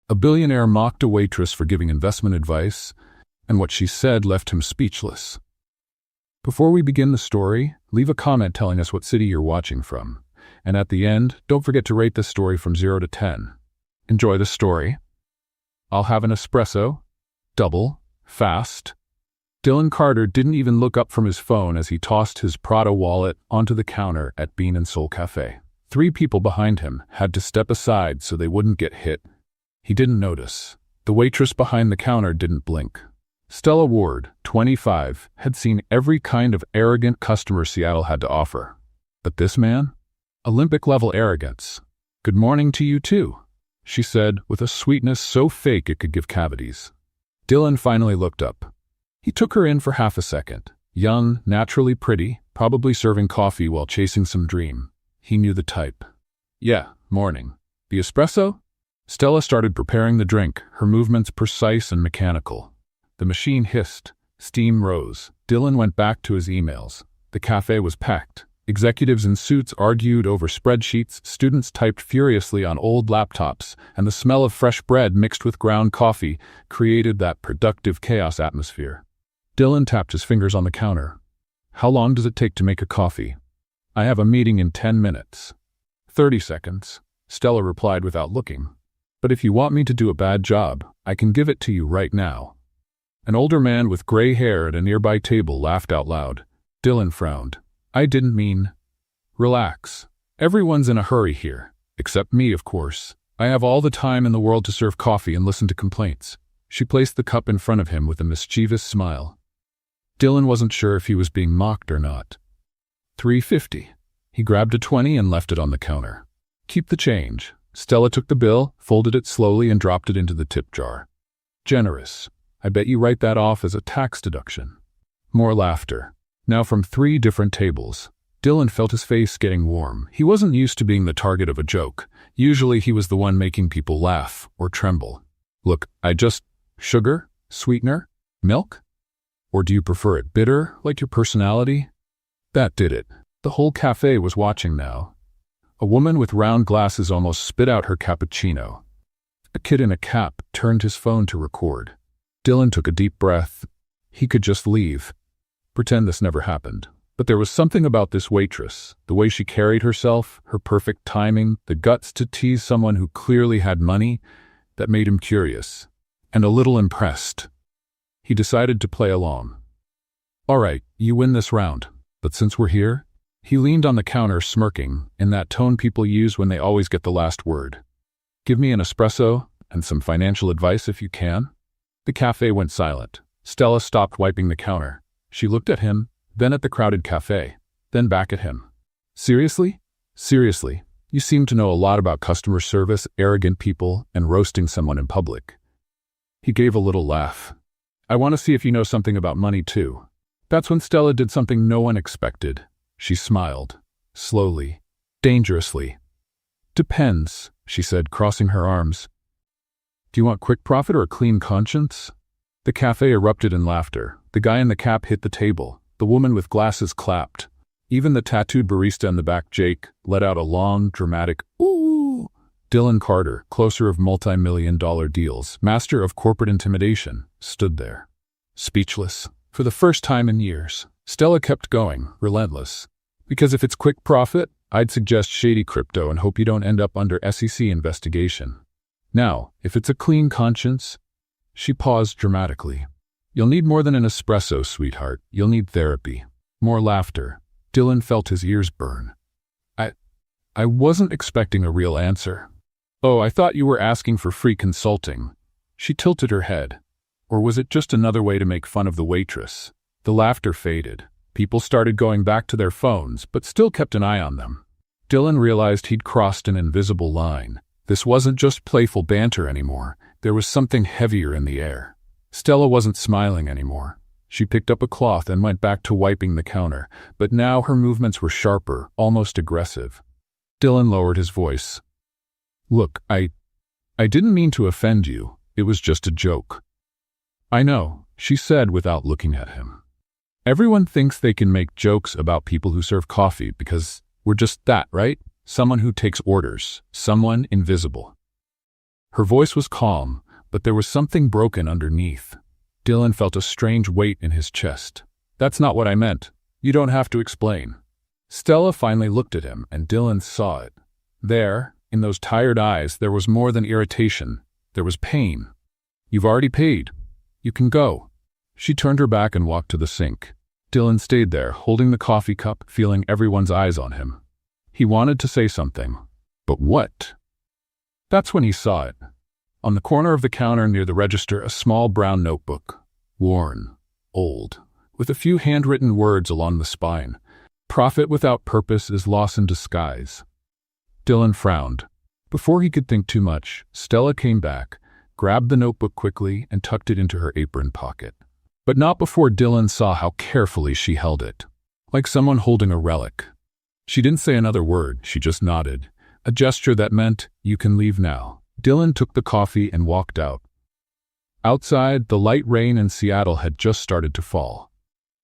A billionaire mocked a waitress for giving investment advice, and what she said left him speechless. Before we begin the story, leave a comment telling us what city you're watching from. And at the end, don't forget to rate this story from 0 to 10. Enjoy the story. I'll have an espresso. Double. Fast. Dylan Carter didn't even look up from his phone as he tossed his Prada wallet onto the counter at Bean and Soul Cafe. 3 people behind him had to step aside so they wouldn't get hit. He didn't notice. The waitress behind the counter didn't blink. Stella Ward, 25, had seen every kind of arrogant customer Seattle had to offer. But this man? Olympic-level arrogance. "Good morning to you too," she said with a sweetness so fake it could give cavities. Dylan finally looked up. He took her in for half a second. Young, naturally pretty, probably serving coffee while chasing some dream. He knew the type. "Yeah, morning. The espresso?" Stella started preparing the drink, her movements precise and mechanical. The machine hissed. Steam rose. Dylan went back to his emails. The cafe was packed. Executives in suits argued over spreadsheets, students typed furiously on old laptops, and the smell of fresh bread mixed with ground coffee created that productive chaos atmosphere. Dylan tapped his fingers on the counter. "How long does it take to make a coffee?" "I have a meeting in 10 minutes. 30 seconds, Stella replied without looking. "But if you want me to do a bad job, I can give it to you right now." An older man with gray hair at a nearby table laughed out loud. Dylan frowned. "I didn't mean—" "Relax. Everyone's in a hurry here. Except me, of course. I have all the time in the world to serve coffee and listen to complaints." She placed the cup in front of him with a mischievous smile. Dylan wasn't sure if he was being mocked or not. $3.50. He grabbed a 20 and left it on the counter. "Keep the change." Stella took the bill, folded it slowly, and dropped it into the tip jar. "Generous. I bet you write that off as a tax deduction." More laughter. Now from 3 different tables. Dylan felt his face getting warm. He wasn't used to being the target of a joke. Usually he was the one making people laugh or tremble. "Look, sugar? Sweetener? Milk? Or do you prefer it bitter, like your personality?" That did it. The whole cafe was watching now. A woman with round glasses almost spit out her cappuccino. A kid in a cap turned his phone to record. Dylan took a deep breath. He could just leave. Pretend this never happened. But there was something about this waitress, the way she carried herself, her perfect timing, the guts to tease someone who clearly had money, that made him curious. And a little impressed. He decided to play along. "All right, you win this round. But since we're here..." He leaned on the counter, smirking, in that tone people use when they always get the last word. "Give me an espresso, and some financial advice if you can." The cafe went silent. Stella stopped wiping the counter. She looked at him, then at the crowded cafe, then back at him. "Seriously? Seriously, you seem to know a lot about customer service, arrogant people, and roasting someone in public." He gave a little laugh. "I want to see if you know something about money too." That's when Stella did something no one expected. She smiled. Slowly. Dangerously. "Depends," she said, crossing her arms. "Do you want quick profit or a clean conscience?" The cafe erupted in laughter. The guy in the cap hit the table. The woman with glasses clapped. Even the tattooed barista in the back, Jake, let out a long, dramatic "ooh." Dylan Carter, closer of multi-million-dollar deals, master of corporate intimidation, stood there. Speechless. For the first time in years, Stella kept going, relentless. "Because if it's quick profit, I'd suggest shady crypto and hope you don't end up under SEC investigation. Now, if it's a clean conscience..." She paused dramatically. "You'll need more than an espresso, sweetheart. You'll need therapy." More laughter. Dylan felt his ears burn. I wasn't expecting a real answer." "Oh, I thought you were asking for free consulting." She tilted her head. Or was it just another way to make fun of the waitress? The laughter faded. People started going back to their phones, but still kept an eye on them. Dylan realized he'd crossed an invisible line. This wasn't just playful banter anymore. There was something heavier in the air. Stella wasn't smiling anymore. She picked up a cloth and went back to wiping the counter, but now her movements were sharper, almost aggressive. Dylan lowered his voice. "Look, I didn't mean to offend you. It was just a joke." "I know," she said without looking at him. "Everyone thinks they can make jokes about people who serve coffee because we're just that, right? Someone who takes orders, someone invisible." Her voice was calm, but there was something broken underneath. Dylan felt a strange weight in his chest. "That's not what I meant. You don't have to explain." Stella finally looked at him, and Dylan saw it. There, in those tired eyes, there was more than irritation. There was pain. "You've already paid. You can go." She turned her back and walked to the sink. Dylan stayed there, holding the coffee cup, feeling everyone's eyes on him. He wanted to say something. But what? That's when he saw it. On the corner of the counter near the register, a small brown notebook. Worn. Old. With a few handwritten words along the spine. "Profit without purpose is loss in disguise." Dylan frowned. Before he could think too much, Stella came back, grabbed the notebook quickly, and tucked it into her apron pocket. But not before Dylan saw how carefully she held it. Like someone holding a relic. She didn't say another word, she just nodded. A gesture that meant, "You can leave now." Dylan took the coffee and walked out. Outside, the light rain in Seattle had just started to fall.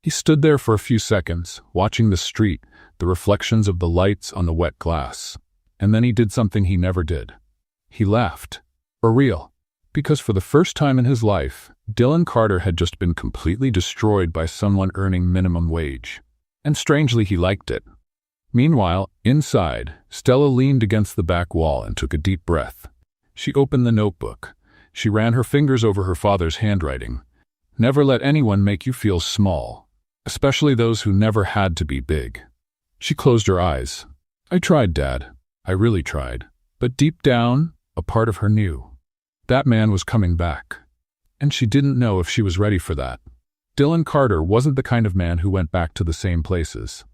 He stood there for a few seconds, watching the street, the reflections of the lights on the wet glass. And then he did something he never did. He laughed. For real. Because for the first time in his life, Dylan Carter had just been completely destroyed by someone earning minimum wage. And strangely, he liked it. Meanwhile, inside, Stella leaned against the back wall and took a deep breath. She opened the notebook. She ran her fingers over her father's handwriting. "Never let anyone make you feel small, especially those who never had to be big." She closed her eyes. "I tried, Dad. I really tried." But deep down, a part of her knew. That man was coming back. And she didn't know if she was ready for that. Dylan Carter wasn't the kind of man who went back to the same places.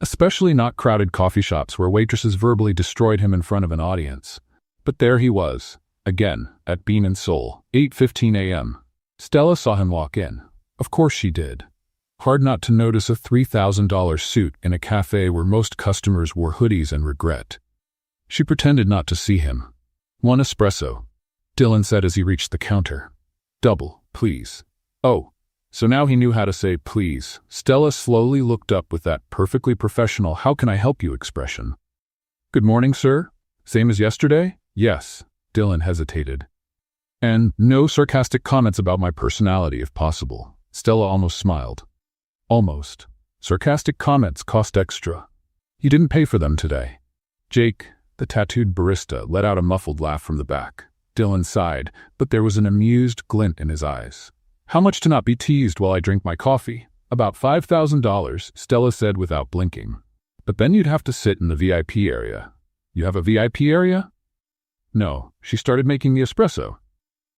Especially not crowded coffee shops where waitresses verbally destroyed him in front of an audience. But there he was, again, at Bean and Soul, 8:15 a.m. Stella saw him walk in. Of course she did. Hard not to notice a $3,000 suit in a cafe where most customers wore hoodies and regret. She pretended not to see him. "One espresso," Dylan said as he reached the counter. "Double, please." Oh, so now he knew how to say please. Stella slowly looked up with that perfectly professional "how can I help you" expression. "Good morning, sir. Same as yesterday?" "Yes," Dylan hesitated. "And no sarcastic comments about my personality if possible." Stella almost smiled. Almost. Sarcastic comments cost extra. "You didn't pay for them today." Jake, the tattooed barista, let out a muffled laugh from the back. Dylan sighed, but there was an amused glint in his eyes. "How much to not be teased while I drink my coffee?" "About $5,000, Stella said without blinking. "But then you'd have to sit in the VIP area." "You have a VIP area?" "No, she started making the espresso."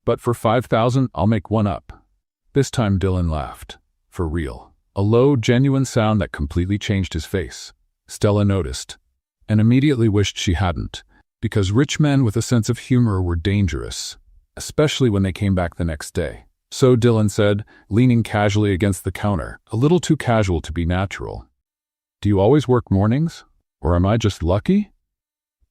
"But for $5,000, I'll make one up." This time Dylan laughed. For real. A low, genuine sound that completely changed his face. Stella noticed, and immediately wished she hadn't, because rich men with a sense of humor were dangerous, especially when they came back the next day. "So," Dylan said, leaning casually against the counter, a little too casual to be natural. "Do you always work mornings? Or am I just lucky?"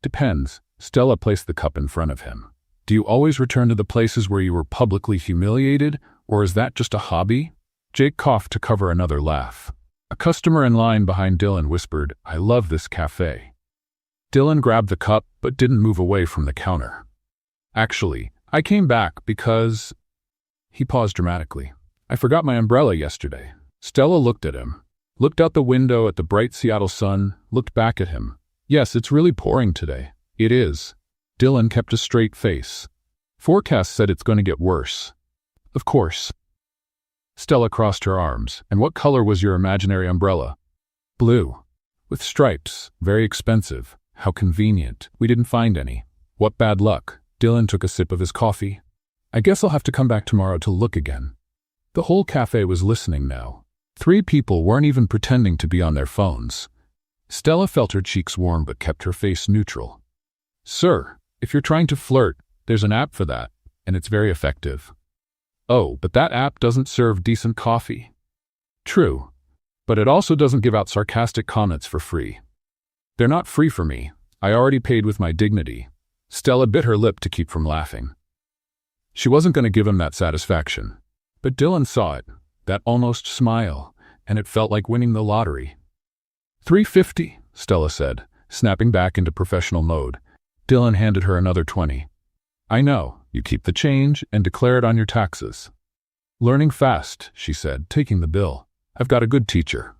"Depends." Stella placed the cup in front of him. "Do you always return to the places where you were publicly humiliated, or is that just a hobby?" Jake coughed to cover another laugh. A customer in line behind Dylan whispered, "I love this cafe." Dylan grabbed the cup but didn't move away from the counter. "Actually, I came back because—" He paused dramatically. "I forgot my umbrella yesterday." Stella looked at him, looked out the window at the bright Seattle sun, looked back at him. "Yes, it's really pouring today." "It is." Dylan kept a straight face. "Forecast said it's going to get worse." "Of course." Stella crossed her arms. "And what color was your imaginary umbrella?" "Blue. With stripes. Very expensive. How convenient. We didn't find any." "What bad luck." Dylan took a sip of his coffee. "I guess I'll have to come back tomorrow to look again." The whole cafe was listening now. 3 people weren't even pretending to be on their phones. Stella felt her cheeks warm but kept her face neutral. "Sir, if you're trying to flirt, there's an app for that, and it's very effective." "Oh, but that app doesn't serve decent coffee." "True, but it also doesn't give out sarcastic comments for free." "They're not free for me. I already paid with my dignity." Stella bit her lip to keep from laughing. She wasn't going to give him that satisfaction. But Dylan saw it, that almost smile, and it felt like winning the lottery. $3.50, Stella said, snapping back into professional mode. Dylan handed her another 20. I know, you keep the change and declare it on your taxes. Learning fast, she said, taking the bill. I've got a good teacher.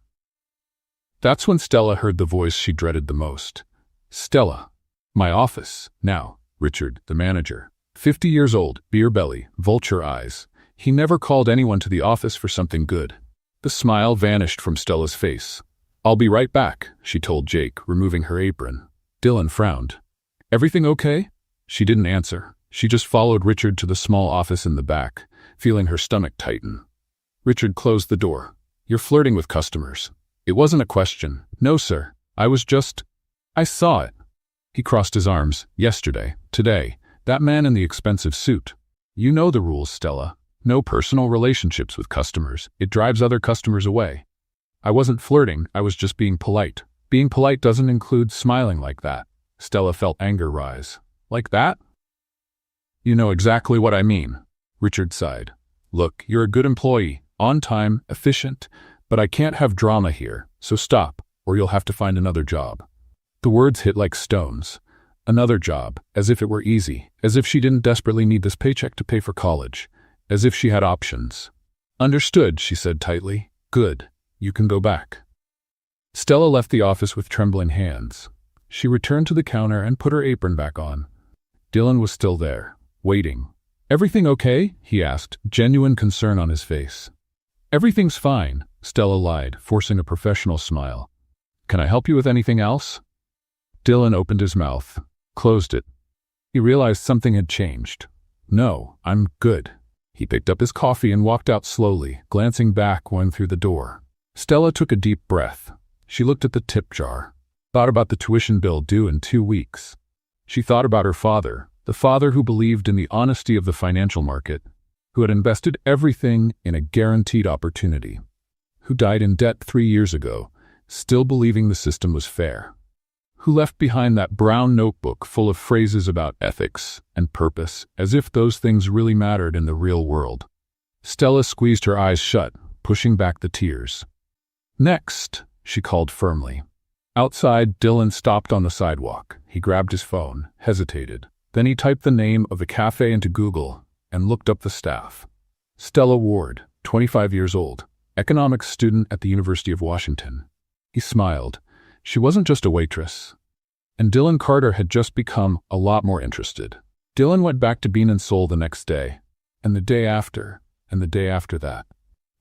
That's when Stella heard the voice she dreaded the most. Stella. My office. Now. Richard, the manager. 50 years old, beer belly, vulture eyes. He never called anyone to the office for something good. The smile vanished from Stella's face. I'll be right back, she told Jake, removing her apron. Dylan frowned. Everything okay? She didn't answer. She just followed Richard to the small office in the back, feeling her stomach tighten. Richard closed the door. You're flirting with customers. It wasn't a question. No, sir. I saw it. He crossed his arms. Yesterday. Today. That man in the expensive suit. You know the rules, Stella. No personal relationships with customers. It drives other customers away. I wasn't flirting, I was just being polite. Being polite doesn't include smiling like that. Stella felt anger rise. Like that? You know exactly what I mean. Richard sighed. Look, you're a good employee, on time, efficient, but I can't have drama here, so stop, or you'll have to find another job. The words hit like stones. Another job, as if it were easy, as if she didn't desperately need this paycheck to pay for college, as if she had options. Understood, she said tightly. Good. You can go back. Stella left the office with trembling hands. She returned to the counter and put her apron back on. Dylan was still there, waiting. Everything okay? He asked, genuine concern on his face. Everything's fine, Stella lied, forcing a professional smile. Can I help you with anything else? Dylan opened his mouth, closed it. He realized something had changed. No, I'm good. He picked up his coffee and walked out slowly, glancing back going through the door. Stella took a deep breath. She looked at the tip jar, thought about the tuition bill due in 2 weeks. She thought about her father, the father who believed in the honesty of the financial market, who had invested everything in a guaranteed opportunity, who died in debt 3 years ago, still believing the system was fair, who left behind that brown notebook full of phrases about ethics and purpose, as if those things really mattered in the real world. Stella squeezed her eyes shut, pushing back the tears. Next, she called firmly. Outside, Dylan stopped on the sidewalk. He grabbed his phone, hesitated. Then he typed the name of the cafe into Google and looked up the staff. Stella Ward, 25 years old, economics student at the University of Washington. He smiled. She wasn't just a waitress. And Dylan Carter had just become a lot more interested. Dylan went back to Bean and Soul the next day, and the day after, and the day after that.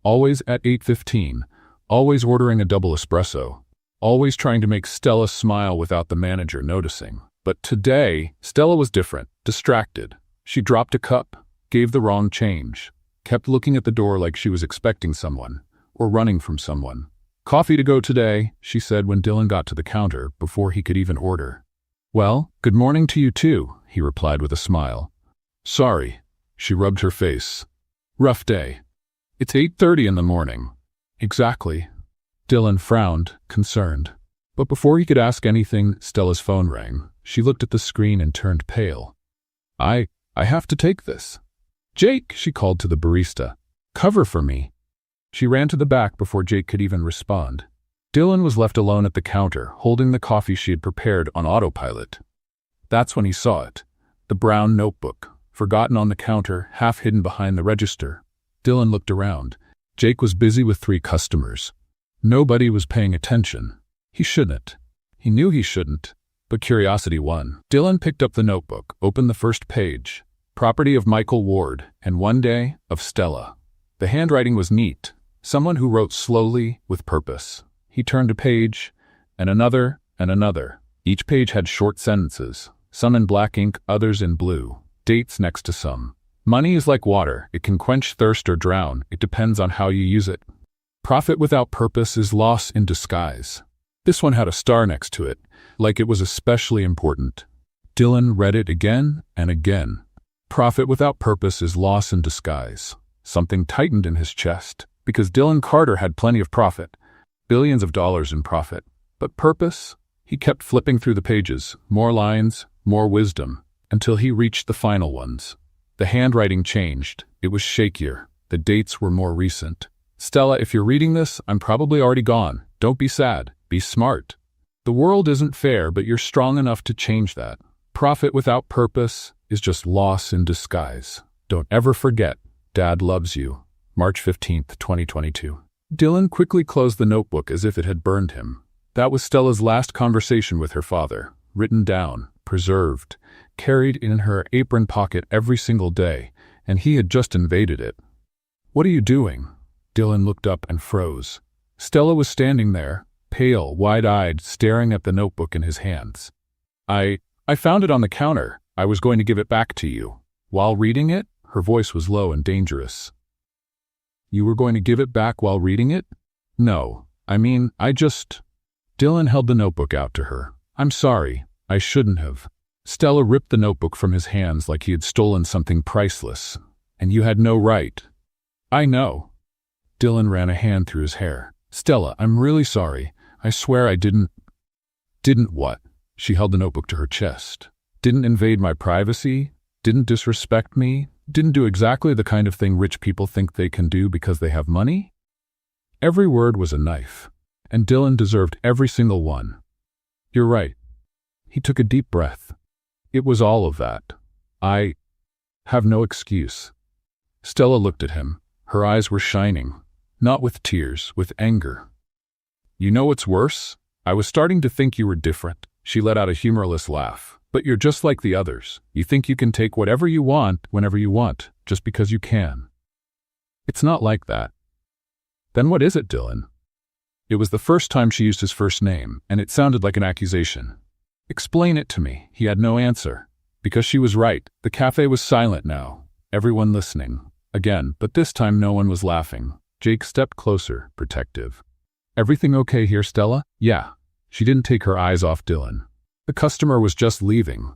Always at 8:15, always ordering a double espresso, always trying to make Stella smile without the manager noticing. But today, Stella was different, distracted. She dropped a cup, gave the wrong change, kept looking at the door like she was expecting someone, or running from someone. Coffee to go today, she said when Dylan got to the counter before he could even order. Well, good morning to you too, he replied with a smile. Sorry, she rubbed her face. Rough day. It's 8:30 in the morning. Exactly. Dylan frowned, concerned. But before he could ask anything, Stella's phone rang. She looked at the screen and turned pale. I have to take this. Jake, she called to the barista. Cover for me. She ran to the back before Jake could even respond. Dylan was left alone at the counter, holding the coffee she had prepared on autopilot. That's when he saw it. The brown notebook, forgotten on the counter, half hidden behind the register. Dylan looked around. Jake was busy with 3 customers. Nobody was paying attention. He shouldn't. He knew he shouldn't, but curiosity won. Dylan picked up the notebook, opened the first page. Property of Michael Ward, and one day, of Stella. The handwriting was neat. Someone who wrote slowly, with purpose. He turned a page, and another, and another. Each page had short sentences, some in black ink, others in blue. Dates next to some. Money is like water. It can quench thirst or drown. It depends on how you use it. Profit without purpose is loss in disguise. This one had a star next to it, like it was especially important. Dylan read it again and again. Profit without purpose is loss in disguise. Something tightened in his chest, because Dylan Carter had plenty of profit, billions of dollars in profit. But purpose? He kept flipping through the pages, more lines, more wisdom, until he reached the final ones. The handwriting changed. It was shakier. The dates were more recent. Stella, if you're reading this, I'm probably already gone. Don't be sad. Be smart. The world isn't fair, but you're strong enough to change that. Profit without purpose is just loss in disguise. Don't ever forget, Dad loves you. March 15th, 2022. Dylan quickly closed the notebook as if it had burned him. That was Stella's last conversation with her father, written down, preserved, carried in her apron pocket every single day, and he had just invaded it. "What are you doing?" Dylan looked up and froze. Stella was standing there, pale, wide-eyed, staring at the notebook in his hands. I found it on the counter. I was going to give it back to you." While reading it, her voice was low and dangerous. "You were going to give it back while reading it?" "No, I just—" Dylan held the notebook out to her. "I'm sorry, I shouldn't have." Stella ripped the notebook from his hands like he had stolen something priceless. "And you had no right." "I know." Dylan ran a hand through his hair. "Stella, I'm really sorry. I swear I didn't—" "Didn't what?" She held the notebook to her chest. "Didn't invade my privacy? Didn't disrespect me? Didn't do exactly the kind of thing rich people think they can do because they have money?" Every word was a knife, and Dylan deserved every single one. "You're right." He took a deep breath. "It was all of that. I have no excuse." Stella looked at him. Her eyes were shining, not with tears, with anger. "You know what's worse? I was starting to think you were different." She let out a humorless laugh. "But you're just like the others. You think you can take whatever you want, whenever you want, just because you can." "It's not like that." "Then what is it, Dylan?" It was the first time she used his first name, and it sounded like an accusation. "Explain it to me." He had no answer. Because she was right, the cafe was silent now, everyone listening. Again, but this time no one was laughing. Jake stepped closer, protective. "Everything okay here, Stella?" "Yeah." She didn't take her eyes off Dylan. The customer was just leaving.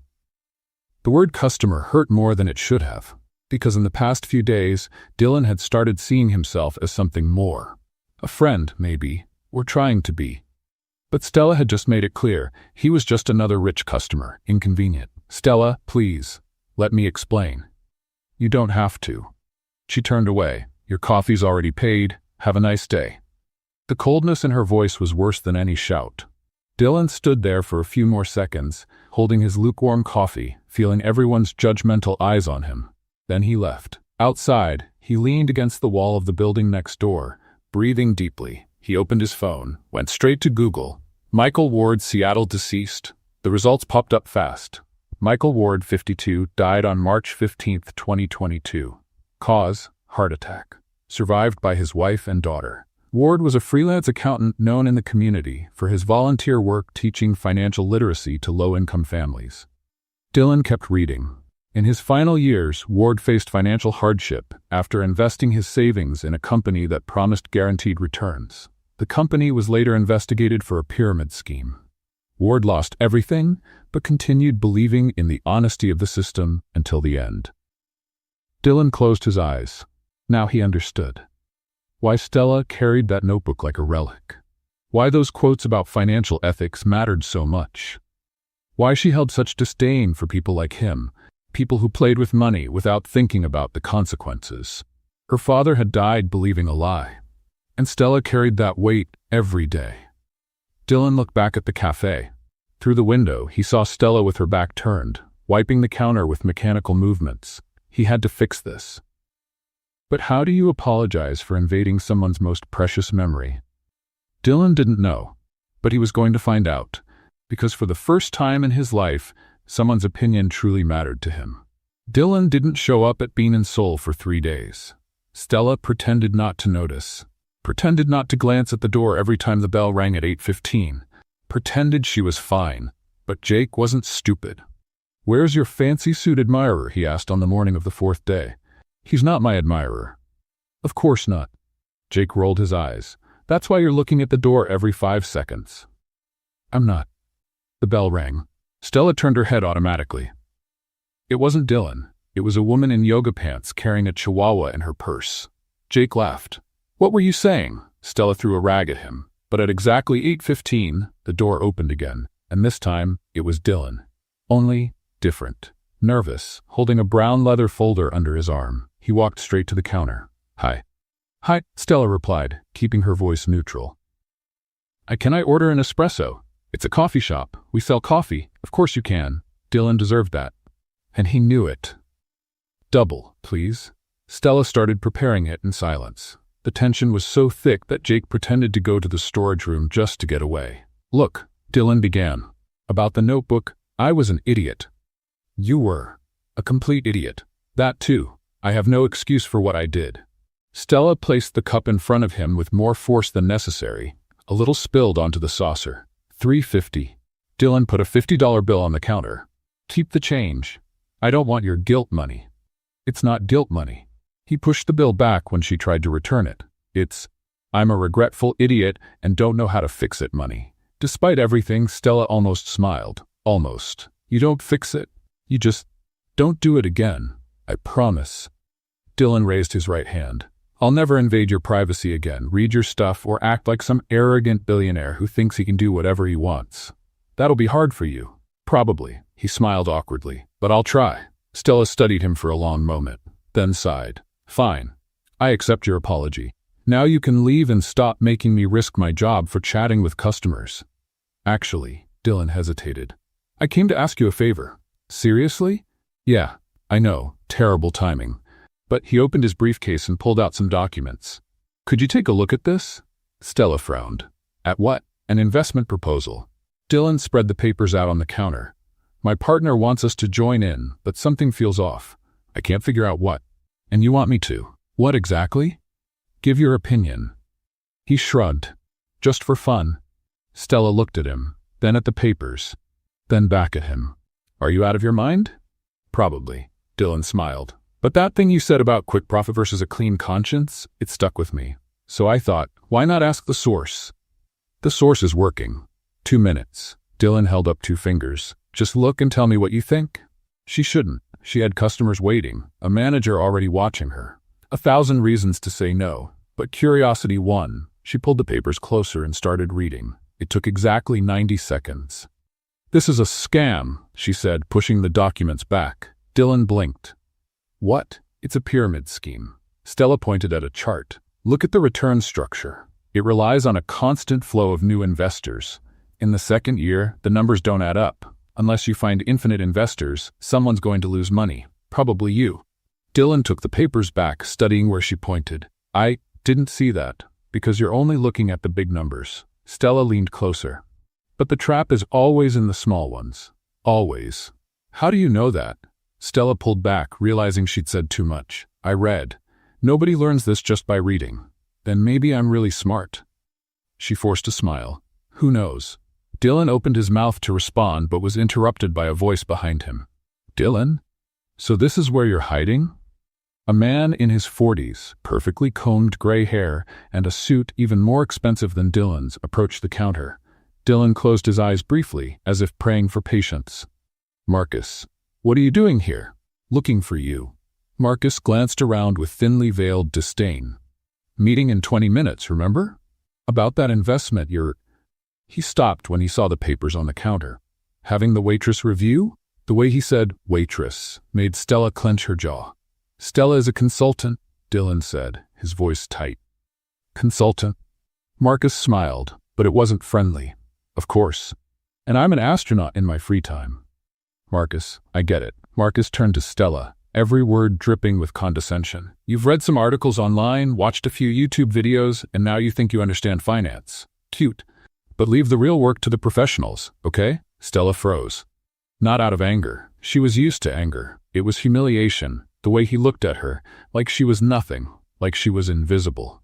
The word customer hurt more than it should have, because in the past few days, Dylan had started seeing himself as something more. A friend, maybe, or trying to be. But Stella had just made it clear, he was just another rich customer, inconvenient. "Stella, please, let me explain." "You don't have to." She turned away. "Your coffee's already paid. Have a nice day." The coldness in her voice was worse than any shout. Dylan stood there for a few more seconds, holding his lukewarm coffee, feeling everyone's judgmental eyes on him. Then he left. Outside, he leaned against the wall of the building next door, breathing deeply. He opened his phone, went straight to Google. Michael Ward, Seattle deceased. The results popped up fast. Michael Ward, 52, died on March 15, 2022. Cause, heart attack. Survived by his wife and daughter. Ward was a freelance accountant known in the community for his volunteer work teaching financial literacy to low-income families. Dylan kept reading. In his final years, Ward faced financial hardship after investing his savings in a company that promised guaranteed returns. The company was later investigated for a pyramid scheme. Ward lost everything, but continued believing in the honesty of the system until the end. Dylan closed his eyes. Now he understood. Why Stella carried that notebook like a relic. Why those quotes about financial ethics mattered so much. Why she held such disdain for people like him, people who played with money without thinking about the consequences. Her father had died believing a lie, and Stella carried that weight every day. Dylan looked back at the cafe. Through the window, he saw Stella with her back turned, wiping the counter with mechanical movements. He had to fix this. But how do you apologize for invading someone's most precious memory? Dylan didn't know, but he was going to find out, because for the first time in his life, someone's opinion truly mattered to him. Dylan didn't show up at Bean and Soul for 3 days. Stella pretended not to notice, pretended not to glance at the door every time the bell rang at 8:15, pretended she was fine, but Jake wasn't stupid. "Where's your fancy suit admirer?" he asked on the morning of the 4th day. "He's not my admirer." "Of course not." Jake rolled his eyes. "That's why you're looking at the door every 5 seconds." "I'm not." The bell rang. Stella turned her head automatically. It wasn't Dylan. It was a woman in yoga pants carrying a chihuahua in her purse. Jake laughed. "What were you saying?" Stella threw a rag at him. But at exactly 8:15, the door opened again, and this time it was Dylan. Only different. Nervous, holding a brown leather folder under his arm, he walked straight to the counter. "Hi." "Hi," Stella replied, keeping her voice neutral. Can I order an espresso? It's a coffee shop. We sell coffee. Of course you can. Dylan deserved that. And he knew it. Double, please. Stella started preparing it in silence. The tension was so thick that Jake pretended to go to the storage room just to get away. Look, Dylan began. About the notebook, I was an idiot. You were. A complete idiot. That too. I have no excuse for what I did. Stella placed the cup in front of him with more force than necessary. A little spilled onto the saucer. $3.50. Dylan put a $50 bill on the counter. Keep the change. I don't want your guilt money. It's not guilt money. He pushed the bill back when she tried to return it. It's, I'm a regretful idiot and don't know how to fix it money. Despite everything, Stella almost smiled. Almost. You don't fix it. You just don't do it again. I promise. Dylan raised his right hand. I'll never invade your privacy again, read your stuff, or act like some arrogant billionaire who thinks he can do whatever he wants. That'll be hard for you. Probably. He smiled awkwardly. But I'll try. Stella studied him for a long moment, then sighed. Fine. I accept your apology. Now you can leave and stop making me risk my job for chatting with customers. Actually, Dylan hesitated. I came to ask you a favor. Seriously? Yeah, I know. Terrible timing. But he opened his briefcase and pulled out some documents. Could you take a look at this? Stella frowned. At what? An investment proposal. Dylan spread the papers out on the counter. My partner wants us to join in, but something feels off. I can't figure out what. And you want me to. What exactly? Give your opinion. He shrugged. Just for fun. Stella looked at him, then at the papers, then back at him. Are you out of your mind? Probably. Dylan smiled. But that thing you said about quick profit versus a clean conscience, it stuck with me. So I thought, why not ask the source? The source is working. 2 minutes. Dylan held up 2 fingers. Just look and tell me what you think. She shouldn't. She had customers waiting, a manager already watching her. 1,000 reasons to say no, but curiosity won. She pulled the papers closer and started reading. It took exactly 90 seconds. This is a scam, she said, pushing the documents back. Dylan blinked. What? It's a pyramid scheme. Stella pointed at a chart. Look at the return structure. It relies on a constant flow of new investors. In the second year, the numbers don't add up. Unless you find infinite investors, someone's going to lose money. Probably you. Dylan took the papers back, studying where she pointed. I didn't see that, because you're only looking at the big numbers. Stella leaned closer. But the trap is always in the small ones. Always. How do you know that? Stella pulled back, realizing she'd said too much. I read. Nobody learns this just by reading. Then maybe I'm really smart. She forced a smile. Who knows? Dylan opened his mouth to respond, but was interrupted by a voice behind him. Dylan? So this is where you're hiding? A man in his 40s, perfectly combed gray hair, and a suit even more expensive than Dylan's, approached the counter. Dylan closed his eyes briefly, as if praying for patience. Marcus, what are you doing here? Looking for you. Marcus glanced around with thinly veiled disdain. Meeting in 20 minutes, remember? About that investment He stopped when he saw the papers on the counter. Having the waitress review? The way he said, waitress, made Stella clench her jaw. Stella is a consultant, Dylan said, his voice tight. Consultant? Marcus smiled, but it wasn't friendly. Of course. And I'm an astronaut in my free time. Marcus, I get it. Marcus turned to Stella, every word dripping with condescension. You've read some articles online, watched a few YouTube videos, and now you think you understand finance. Cute. But leave the real work to the professionals, okay? Stella froze. Not out of anger. She was used to anger. It was humiliation, the way he looked at her, like she was nothing, like she was invisible.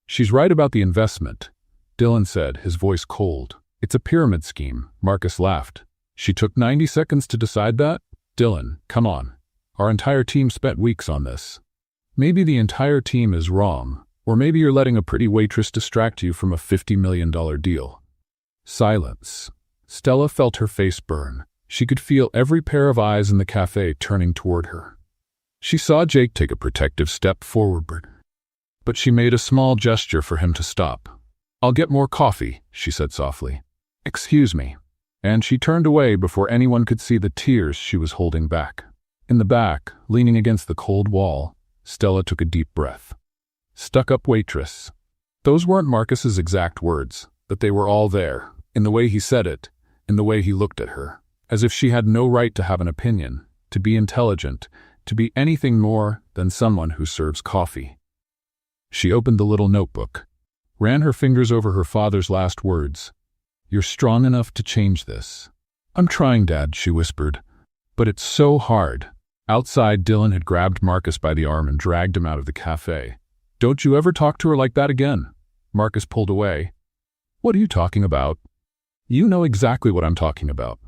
She's right about the investment, Dylan said, his voice cold. It's a pyramid scheme, Marcus laughed. She took 90 seconds to decide that? Dylan, come on. Our entire team spent weeks on this. Maybe the entire team is wrong, or maybe you're letting a pretty waitress distract you from a $50 million deal. Silence. Stella felt her face burn. She could feel every pair of eyes in the cafe turning toward her. She saw Jake take a protective step forward, but she made a small gesture for him to stop. I'll get more coffee, she said softly. Excuse me. And she turned away before anyone could see the tears she was holding back. In the back, leaning against the cold wall, Stella took a deep breath. Stuck-up waitress. Those weren't Marcus's exact words, but they were all there, in the way he said it, in the way he looked at her, as if she had no right to have an opinion, to be intelligent, to be anything more than someone who serves coffee. She opened the little notebook, ran her fingers over her father's last words. "You're strong enough to change this." "I'm trying, Dad," she whispered. "But it's so hard." Outside, Dylan had grabbed Marcus by the arm and dragged him out of the cafe. "Don't you ever talk to her like that again." Marcus pulled away. "What are you talking about?" "You know exactly what I'm talking about."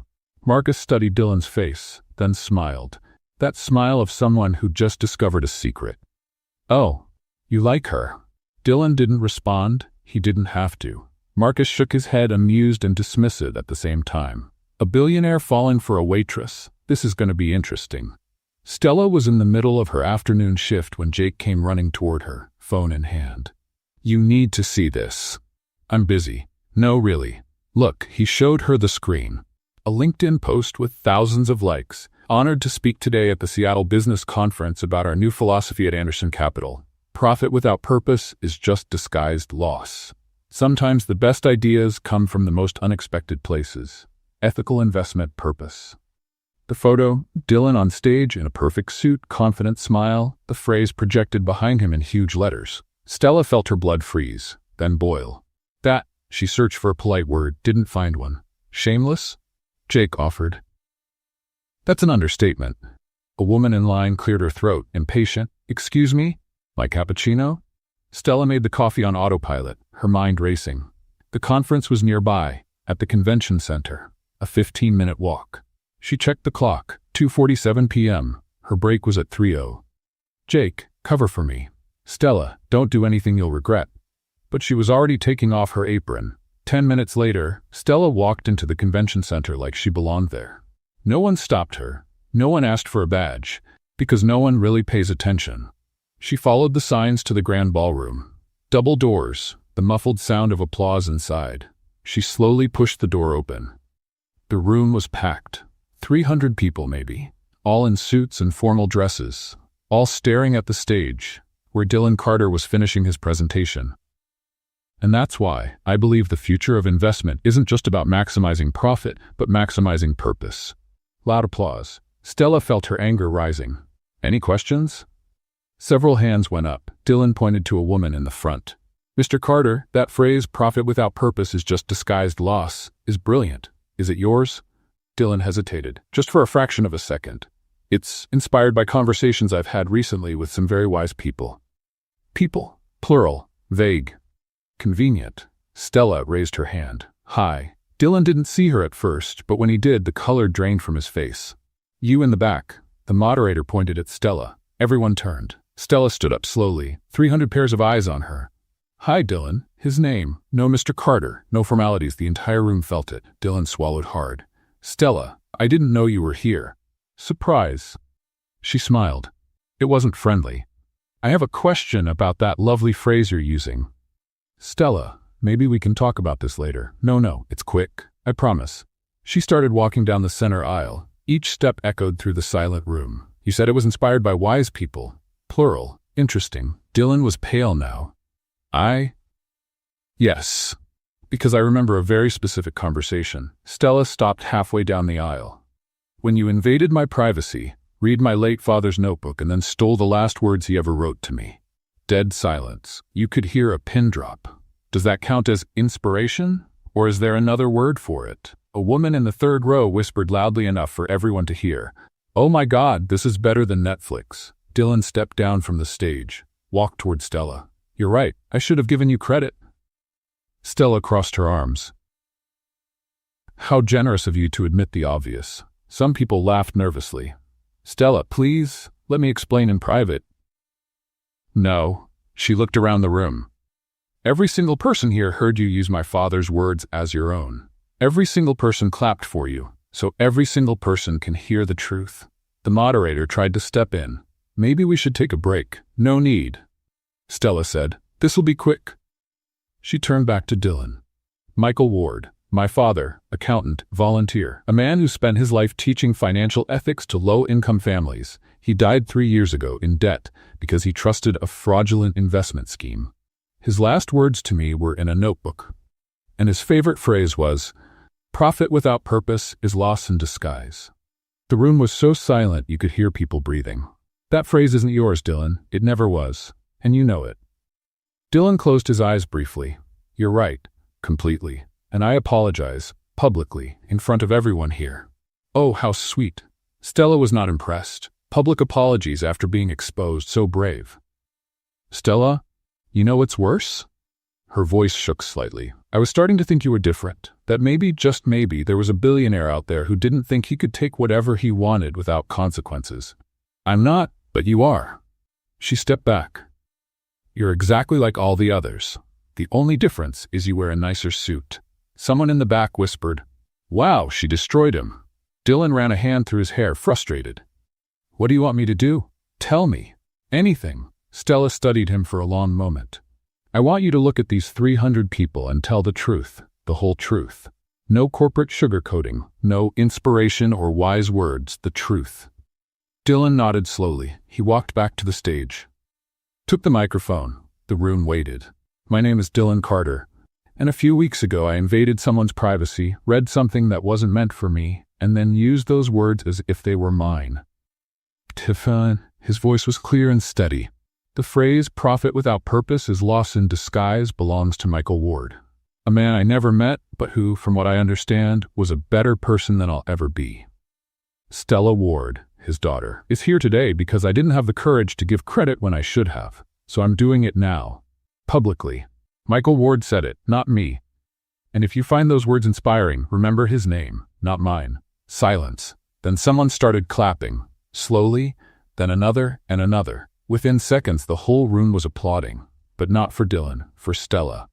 Marcus studied Dylan's face, then smiled. That smile of someone who just discovered a secret. "Oh, you like her?" Dylan didn't respond. He didn't have to. Marcus shook his head, amused and dismissive at the same time. "A billionaire falling for a waitress? This is going to be interesting." Stella was in the middle of her afternoon shift when Jake came running toward her, phone in hand. "You need to see this." "I'm busy." "No, really. Look," he showed her the screen. A LinkedIn post with thousands of likes. "Honored to speak today at the Seattle Business Conference about our new philosophy at Anderson Capital. Profit without purpose is just disguised loss. Sometimes the best ideas come from the most unexpected places. Ethical investment purpose." The photo, Dylan on stage in a perfect suit, confident smile, the phrase projected behind him in huge letters. Stella felt her blood freeze, then boil. "That," she searched for a polite word, didn't find one. "Shameless?" Jake offered. "That's an understatement." A woman in line cleared her throat, impatient. "Excuse me? My cappuccino?" Stella made the coffee on autopilot, her mind racing. The conference was nearby, at the convention center, a 15-minute walk. She checked the clock, 2:47 p.m. Her break was at 3:00. "Jake, cover for me." "Stella, don't do anything you'll regret." But she was already taking off her apron. 10 minutes later, Stella walked into the convention center like she belonged there. No one stopped her. No one asked for a badge, because no one really pays attention. She followed the signs to the grand ballroom. Double doors, the muffled sound of applause inside. She slowly pushed the door open. The room was packed. 300 people maybe, all in suits and formal dresses, all staring at the stage, where Dylan Carter was finishing his presentation. And that's why I believe the future of investment isn't just about maximizing profit, but maximizing purpose. Loud applause. Stella felt her anger rising. "Any questions?" Several hands went up. Dylan pointed to a woman in the front. "Mr. Carter, that phrase, profit without purpose is just disguised loss, is brilliant. Is it yours?" Dylan hesitated, just for a fraction of a second. "It's inspired by conversations I've had recently with some very wise people." "People? Plural. Vague. Convenient." Stella raised her hand. "Hi." Dylan didn't see her at first, but when he did, the color drained from his face. "You in the back." The moderator pointed at Stella. Everyone turned. Stella stood up slowly, 300 pairs of eyes on her. "Hi, Dylan." His name. No Mr. Carter. No formalities. The entire room felt it. Dylan swallowed hard. "Stella, I didn't know you were here." "Surprise." She smiled. It wasn't friendly. "I have a question about that lovely phrase you're using." "Stella, maybe we can talk about this later." No, it's quick. I promise." She started walking down the center aisle. Each step echoed through the silent room. "You said it was inspired by wise people. Plural. Interesting." Dylan was pale now. Yes. Because I remember a very specific conversation." Stella stopped halfway down the aisle. "When you invaded my privacy, read my late father's notebook, and then stole the last words he ever wrote to me." Dead silence. You could hear a pin drop. Does that count as inspiration? Or is there another word for it? A woman in the third row whispered loudly enough for everyone to hear. "Oh my God, this is better than Netflix." Dylan stepped down from the stage, walked toward Stella. "You're right, I should have given you credit." Stella crossed her arms. "How generous of you to admit the obvious." Some people laughed nervously. "Stella, please, let me explain in private." "No." She looked around the room. "Every single person here heard you use my father's words as your own. Every single person clapped for you, so every single person can hear the truth." The moderator tried to step in. "Maybe we should take a break." "No need." Stella said. "This'll be quick." She turned back to Dylan. "Michael Ward, my father, accountant, volunteer, a man who spent his life teaching financial ethics to low-income families. He died 3 years ago in debt because he trusted a fraudulent investment scheme. His last words to me were in a notebook, and his favorite phrase was, 'Profit without purpose is loss in disguise.' The room was so silent you could hear people breathing. That phrase isn't yours, Dylan. It never was. And you know it. Dylan closed his eyes briefly. You're right. Completely. And I apologize. Publicly. In front of everyone here. Oh, how sweet. Stella was not impressed. Public apologies after being exposed, so brave. Stella, you know what's worse? Her voice shook slightly. I was starting to think you were different. That maybe, just maybe, there was a billionaire out there who didn't think he could take whatever he wanted without consequences. I'm not, but you are. She stepped back. You're exactly like all the others. The only difference is you wear a nicer suit. Someone in the back whispered, Wow, she destroyed him. Dylan ran a hand through his hair, frustrated. What do you want me to do? Tell me. Anything. Stella studied him for a long moment. I want you to look at these 300 people and tell the truth, the whole truth. No corporate sugarcoating, no inspiration or wise words, the truth. Dylan nodded slowly. He walked back to the stage. Took the microphone. The room waited. My name is Dylan Carter, and a few weeks ago I invaded someone's privacy, read something that wasn't meant for me, and then used those words as if they were mine. Tiffin, his voice was clear and steady. The phrase, profit without purpose is loss in disguise, belongs to Michael Ward. A man I never met, but who, from what I understand, was a better person than I'll ever be. Stella Ward, his daughter, is here today because I didn't have the courage to give credit when I should have, so I'm doing it now. Publicly. Michael Ward said it, not me. And if you find those words inspiring, remember his name, not mine. Silence. Then someone started clapping. Slowly, then another and another. Within seconds, the whole room was applauding, but not for Dylan, for Stella.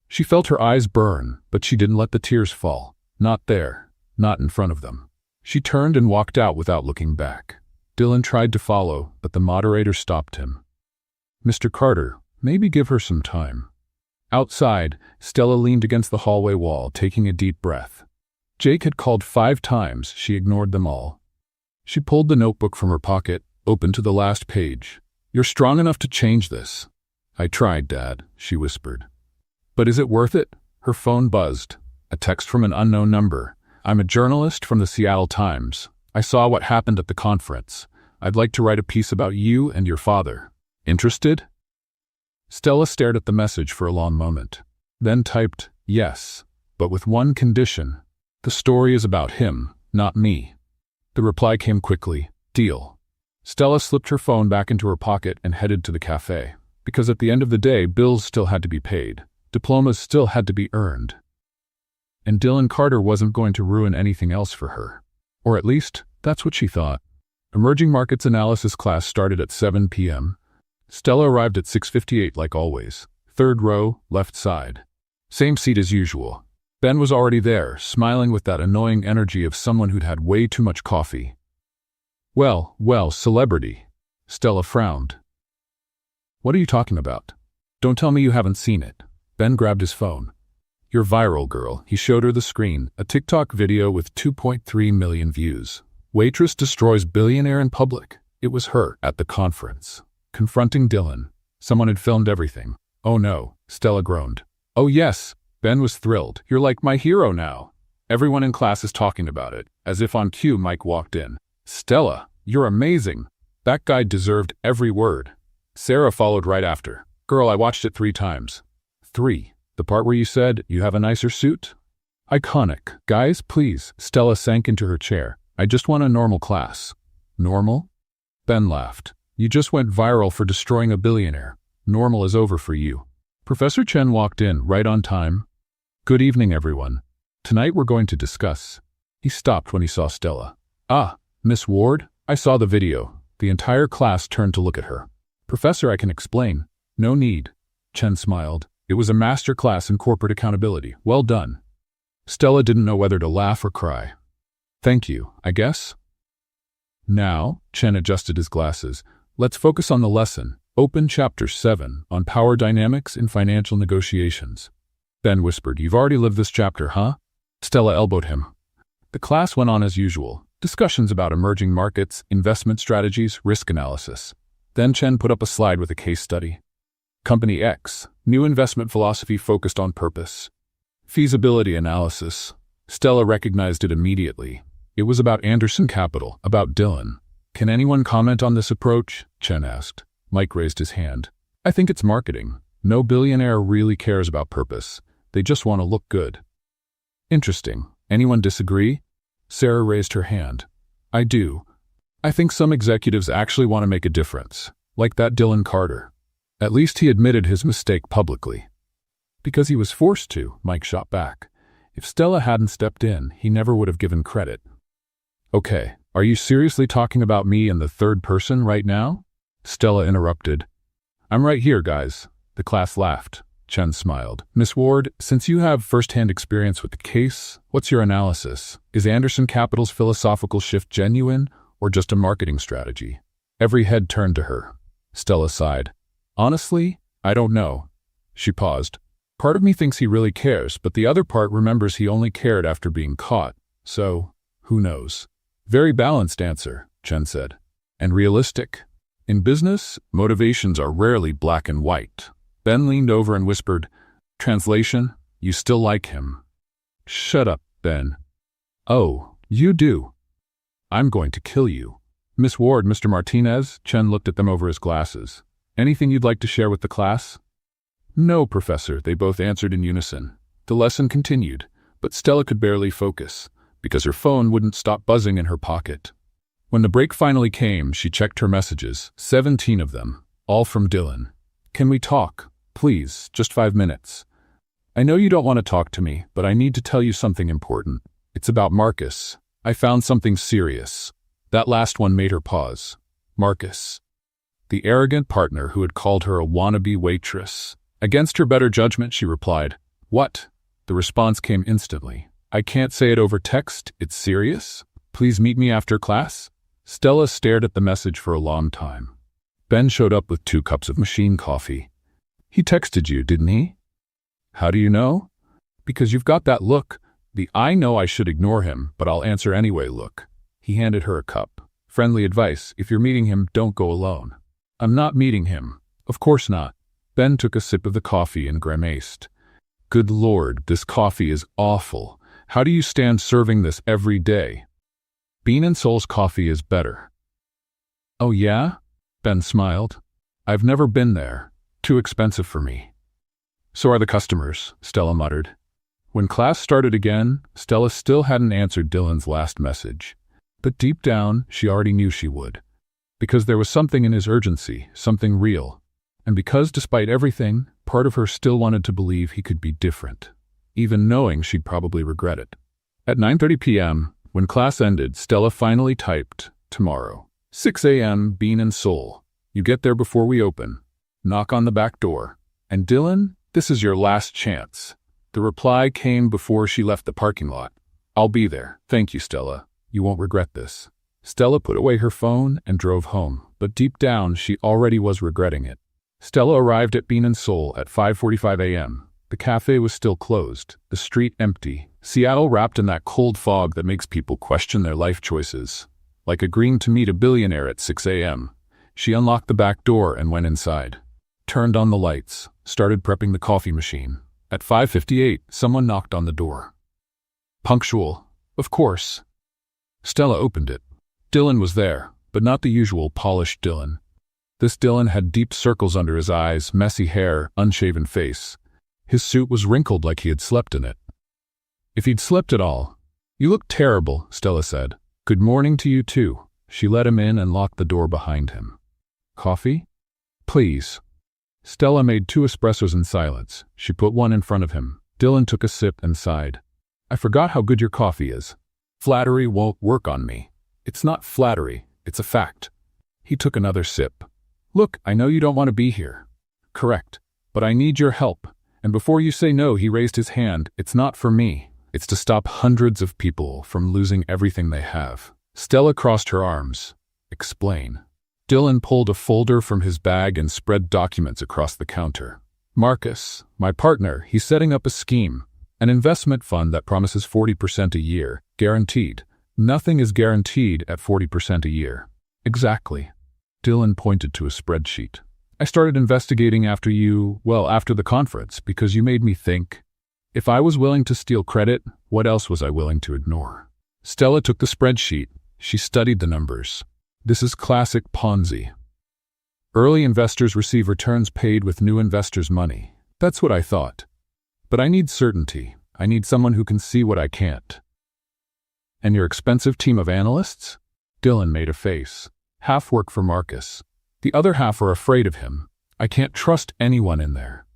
She felt her eyes burn, but she didn't let the tears fall. Not there, not in front of them. She turned and walked out without looking back. Dylan tried to follow, but the moderator stopped him. Mr. Carter, maybe give her some time. Outside, Stella leaned against the hallway wall, taking a deep breath. Jake had called 5 times. She ignored them all. She pulled the notebook from her pocket, opened to the last page. You're strong enough to change this. I tried, Dad, she whispered. But is it worth it? Her phone buzzed. A text from an unknown number. I'm a journalist from the Seattle Times. I saw what happened at the conference. I'd like to write a piece about you and your father. Interested? Stella stared at the message for a long moment. Then typed, yes, but with one condition. The story is about him, not me. The reply came quickly. Deal. Stella slipped her phone back into her pocket and headed to the cafe. Because at the end of the day, bills still had to be paid. Diplomas still had to be earned. And Dylan Carter wasn't going to ruin anything else for her. Or at least, that's what she thought. Emerging Markets Analysis class started at 7 p.m. Stella arrived at 6:58 like always. 3rd row, left side. Same seat as usual. Ben was already there, smiling with that annoying energy of someone who'd had way too much coffee. Well, celebrity. Stella frowned. What are you talking about? Don't tell me you haven't seen it. Ben grabbed his phone. You're viral, girl. He showed her the screen, a TikTok video with 2.3 million views. Waitress destroys billionaire in public. It was her, at the conference. Confronting Dylan. Someone had filmed everything. Oh no, Stella groaned. Oh yes, Ben was thrilled. You're like my hero now. Everyone in class is talking about it. As if on cue, Mike walked in. Stella, you're amazing. That guy deserved every word. Sarah followed right after. Girl, I watched it 3 times. 3. The part where you said, you have a nicer suit? Iconic. Guys, please. Stella sank into her chair. I just want a normal class. Normal? Ben laughed. You just went viral for destroying a billionaire. Normal is over for you. Professor Chen walked in, right on time. Good evening, everyone. Tonight we're going to discuss. He stopped when he saw Stella. Ah, Miss Ward, I saw the video. The entire class turned to look at her. Professor, I can explain. No need. Chen smiled. It was a master class in corporate accountability. Well done. Stella didn't know whether to laugh or cry. Thank you, I guess. Now, Chen adjusted his glasses. Let's focus on the lesson. Open Chapter 7 on power dynamics in financial negotiations. Ben whispered, You've already lived this chapter, huh? Stella elbowed him. The class went on as usual. Discussions about emerging markets, investment strategies, risk analysis. Then Chen put up a slide with a case study. Company X, new investment philosophy focused on purpose. Feasibility analysis. Stella recognized it immediately. It was about Anderson Capital, about Dylan. Can anyone comment on this approach? Chen asked. Mike raised his hand. I think it's marketing. No billionaire really cares about purpose. They just want to look good. Interesting. Anyone disagree? Sarah raised her hand. I do. I think some executives actually want to make a difference, like that Dylan Carter. At least he admitted his mistake publicly. Because he was forced to, Mike shot back. If Stella hadn't stepped in, he never would have given credit. Okay, are you seriously talking about me in the third person right now? Stella interrupted. I'm right here, guys. The class laughed. Chen smiled. Miss Ward, since you have first-hand experience with the case, what's your analysis? Is Anderson Capital's philosophical shift genuine or just a marketing strategy? Every head turned to her. Stella sighed. Honestly, I don't know. She paused. Part of me thinks he really cares, but the other part remembers he only cared after being caught. So, who knows? Very balanced answer, Chen said. And realistic. In business, motivations are rarely black and white. Ben leaned over and whispered, Translation, you still like him. Shut up, Ben. Oh, you do. I'm going to kill you. Miss Ward, Mr. Martinez, Chen looked at them over his glasses. Anything you'd like to share with the class? No, Professor, they both answered in unison. The lesson continued, but Stella could barely focus, because her phone wouldn't stop buzzing in her pocket. When the break finally came, she checked her messages, 17 of them, all from Dylan. Can we talk? Please, just 5 minutes. I know you don't want to talk to me, but I need to tell you something important. It's about Marcus. I found something serious. That last one made her pause. Marcus. The arrogant partner who had called her a wannabe waitress. Against her better judgment, she replied, What? The response came instantly. I can't say it over text. It's serious? Please meet me after class? Stella stared at the message for a long time. Ben showed up with 2 cups of machine coffee. He texted you, didn't he? How do you know? Because you've got that look. The I know I should ignore him, but I'll answer anyway look. He handed her a cup. Friendly advice, if you're meeting him, don't go alone. I'm not meeting him. Of course not. Ben took a sip of the coffee and grimaced. Good Lord, this coffee is awful. How do you stand serving this every day? Bean and Soul's coffee is better. Oh yeah? Ben smiled. I've never been there. Too expensive for me. So are the customers, Stella muttered. When class started again, Stella still hadn't answered Dylan's last message. But deep down, she already knew she would. Because there was something in his urgency, something real. And because, despite everything, part of her still wanted to believe he could be different, even knowing she'd probably regret it. At 9:30 p.m., when class ended, Stella finally typed, Tomorrow. 6 a.m., Bean and Soul. You get there before we open. Knock on the back door. And Dylan, this is your last chance. The reply came before she left the parking lot. I'll be there. Thank you, Stella. You won't regret this. Stella put away her phone and drove home, but deep down she already was regretting it. Stella arrived at Bean and Soul at 5:45 a.m. The cafe was still closed, the street empty, Seattle wrapped in that cold fog that makes people question their life choices. Like agreeing to meet a billionaire at 6 a.m., she unlocked the back door and went inside. Turned on the lights, started prepping the coffee machine. At 5:58, someone knocked on the door. Punctual, of course. Stella opened it. Dylan was there, but not the usual polished Dylan. This Dylan had deep circles under his eyes, messy hair, unshaven face. His suit was wrinkled like he had slept in it. If he'd slept at all. You look terrible, Stella said. Good morning to you too. She let him in and locked the door behind him. Coffee? Please. Stella made 2 espressos in silence. She put one in front of him. Dylan took a sip and sighed. I forgot how good your coffee is. Flattery won't work on me. It's not flattery, it's a fact. He took another sip. Look, I know you don't want to be here. Correct. But I need your help. And before you say no, he raised his hand. It's not for me. It's to stop hundreds of people from losing everything they have. Stella crossed her arms. Explain. Dylan pulled a folder from his bag and spread documents across the counter. Marcus, my partner, he's setting up a scheme. An investment fund that promises 40% a year. Guaranteed. Nothing is guaranteed at 40% a year. Exactly. Dylan pointed to a spreadsheet. I started investigating after the conference, because you made me think. If I was willing to steal credit, what else was I willing to ignore? Stella took the spreadsheet. She studied the numbers. This is classic Ponzi. Early investors receive returns paid with new investors' money. That's what I thought. But I need certainty. I need someone who can see what I can't. And your expensive team of analysts? Dylan made a face. Half work for Marcus. The other half are afraid of him. I can't trust anyone in there.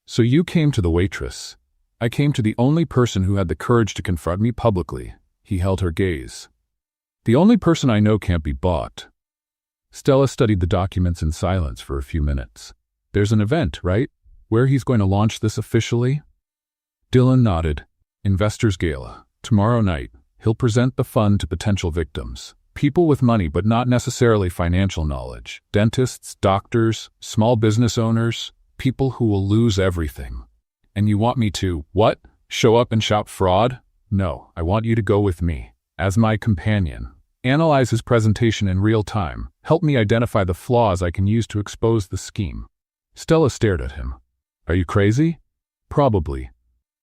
So you came to the Waitress. I came to the only person who had the courage to confront me publicly. He held her gaze. The only person I know can't be bought. Stella studied the documents in silence for a few minutes. There's an event, right? Where he's going to launch this officially? Dylan nodded. Investors Gala. Tomorrow night, he'll present the fund to potential victims. People with money but not necessarily financial knowledge. Dentists, doctors, small business owners, people who will lose everything. And you want me to, what? Show up and shout fraud? No, I want you to go with me. As my companion. Analyze his presentation in real time. Help me identify the flaws I can use to expose the scheme. Stella stared at him. Are you crazy? Probably.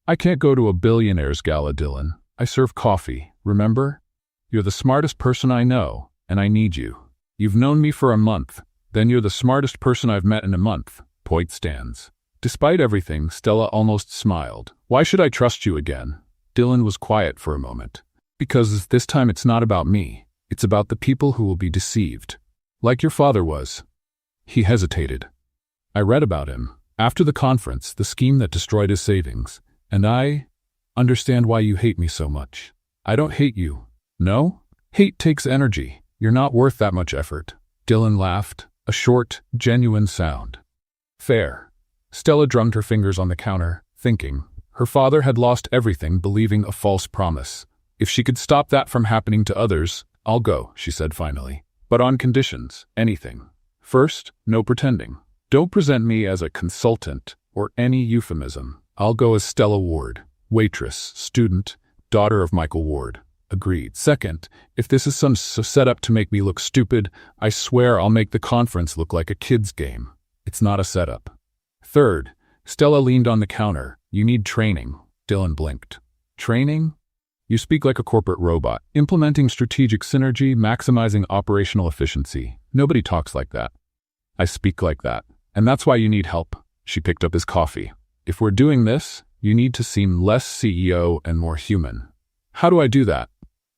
I can't go to a Billionaire's gala, Dylan. I serve coffee, remember? You're the smartest person I know, and I need you. You've known me for a month. Then you're the smartest person I've met in a month. Point stands. Despite everything, Stella almost smiled. Why should I trust you again? Dylan was quiet for a moment. Because this time it's not about me. It's about the people who will be deceived. Like your father was. He hesitated. I read about him. After the conference, the scheme that destroyed his savings. And I understand why you hate me so much. I don't hate you. No? Hate takes energy. You're not worth that much effort. Dylan laughed, a short, genuine sound. Fair. Stella drummed her fingers on the counter, thinking. Her father had lost everything believing a false promise. If she could stop that from happening to others, I'll go, she said finally. But on conditions, anything. First, no pretending. Don't present me as a consultant or any euphemism. I'll go as Stella Ward, waitress, student, daughter of Michael Ward. Agreed. Second, if this is some setup to make me look stupid, I swear I'll make the conference look like a kid's game. It's not a setup. Third, Stella leaned on the counter. You need training. Dylan blinked. Training? You speak like a corporate robot, implementing strategic synergy, maximizing operational efficiency. Nobody talks like that. I speak like that. And that's why you need help. She picked up his coffee. If we're doing this, you need to seem less CEO and more human. How do I do that?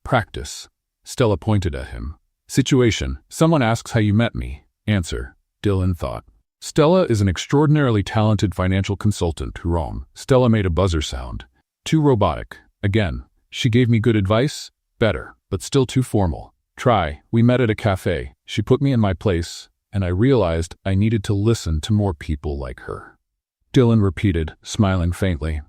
Practice. Stella pointed at him. Situation. Someone asks how you met me. Answer. Dylan thought. Stella is an extraordinarily talented financial consultant. Wrong. Stella made a buzzer sound. Too robotic. Again. She gave me good advice. Better, but still too formal. Try. We met at a cafe. She put me in my place, and I realized I needed to listen to more people like her. Dylan repeated, smiling faintly.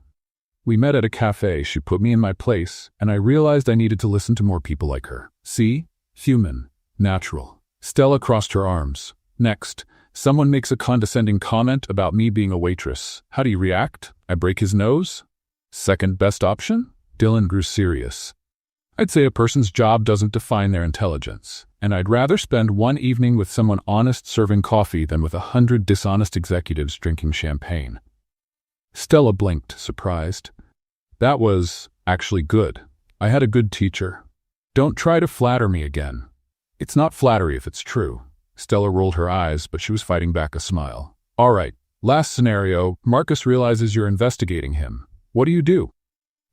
We met at a cafe. She put me in my place, and I realized I needed to listen to more people like her. See? Human. Natural. Stella crossed her arms. Next, someone makes a condescending comment about me being a waitress. How do you react? I break his nose? Second best option? Dylan grew serious. I'd say a person's job doesn't define their intelligence, and I'd rather spend one evening with someone honest serving coffee than with 100 dishonest executives drinking champagne. Stella blinked, surprised. That was actually good. I had a good teacher. Don't try to flatter me again. It's not flattery if it's true. Stella rolled her eyes, but she was fighting back a smile. All right, last scenario, Marcus realizes you're investigating him. What do?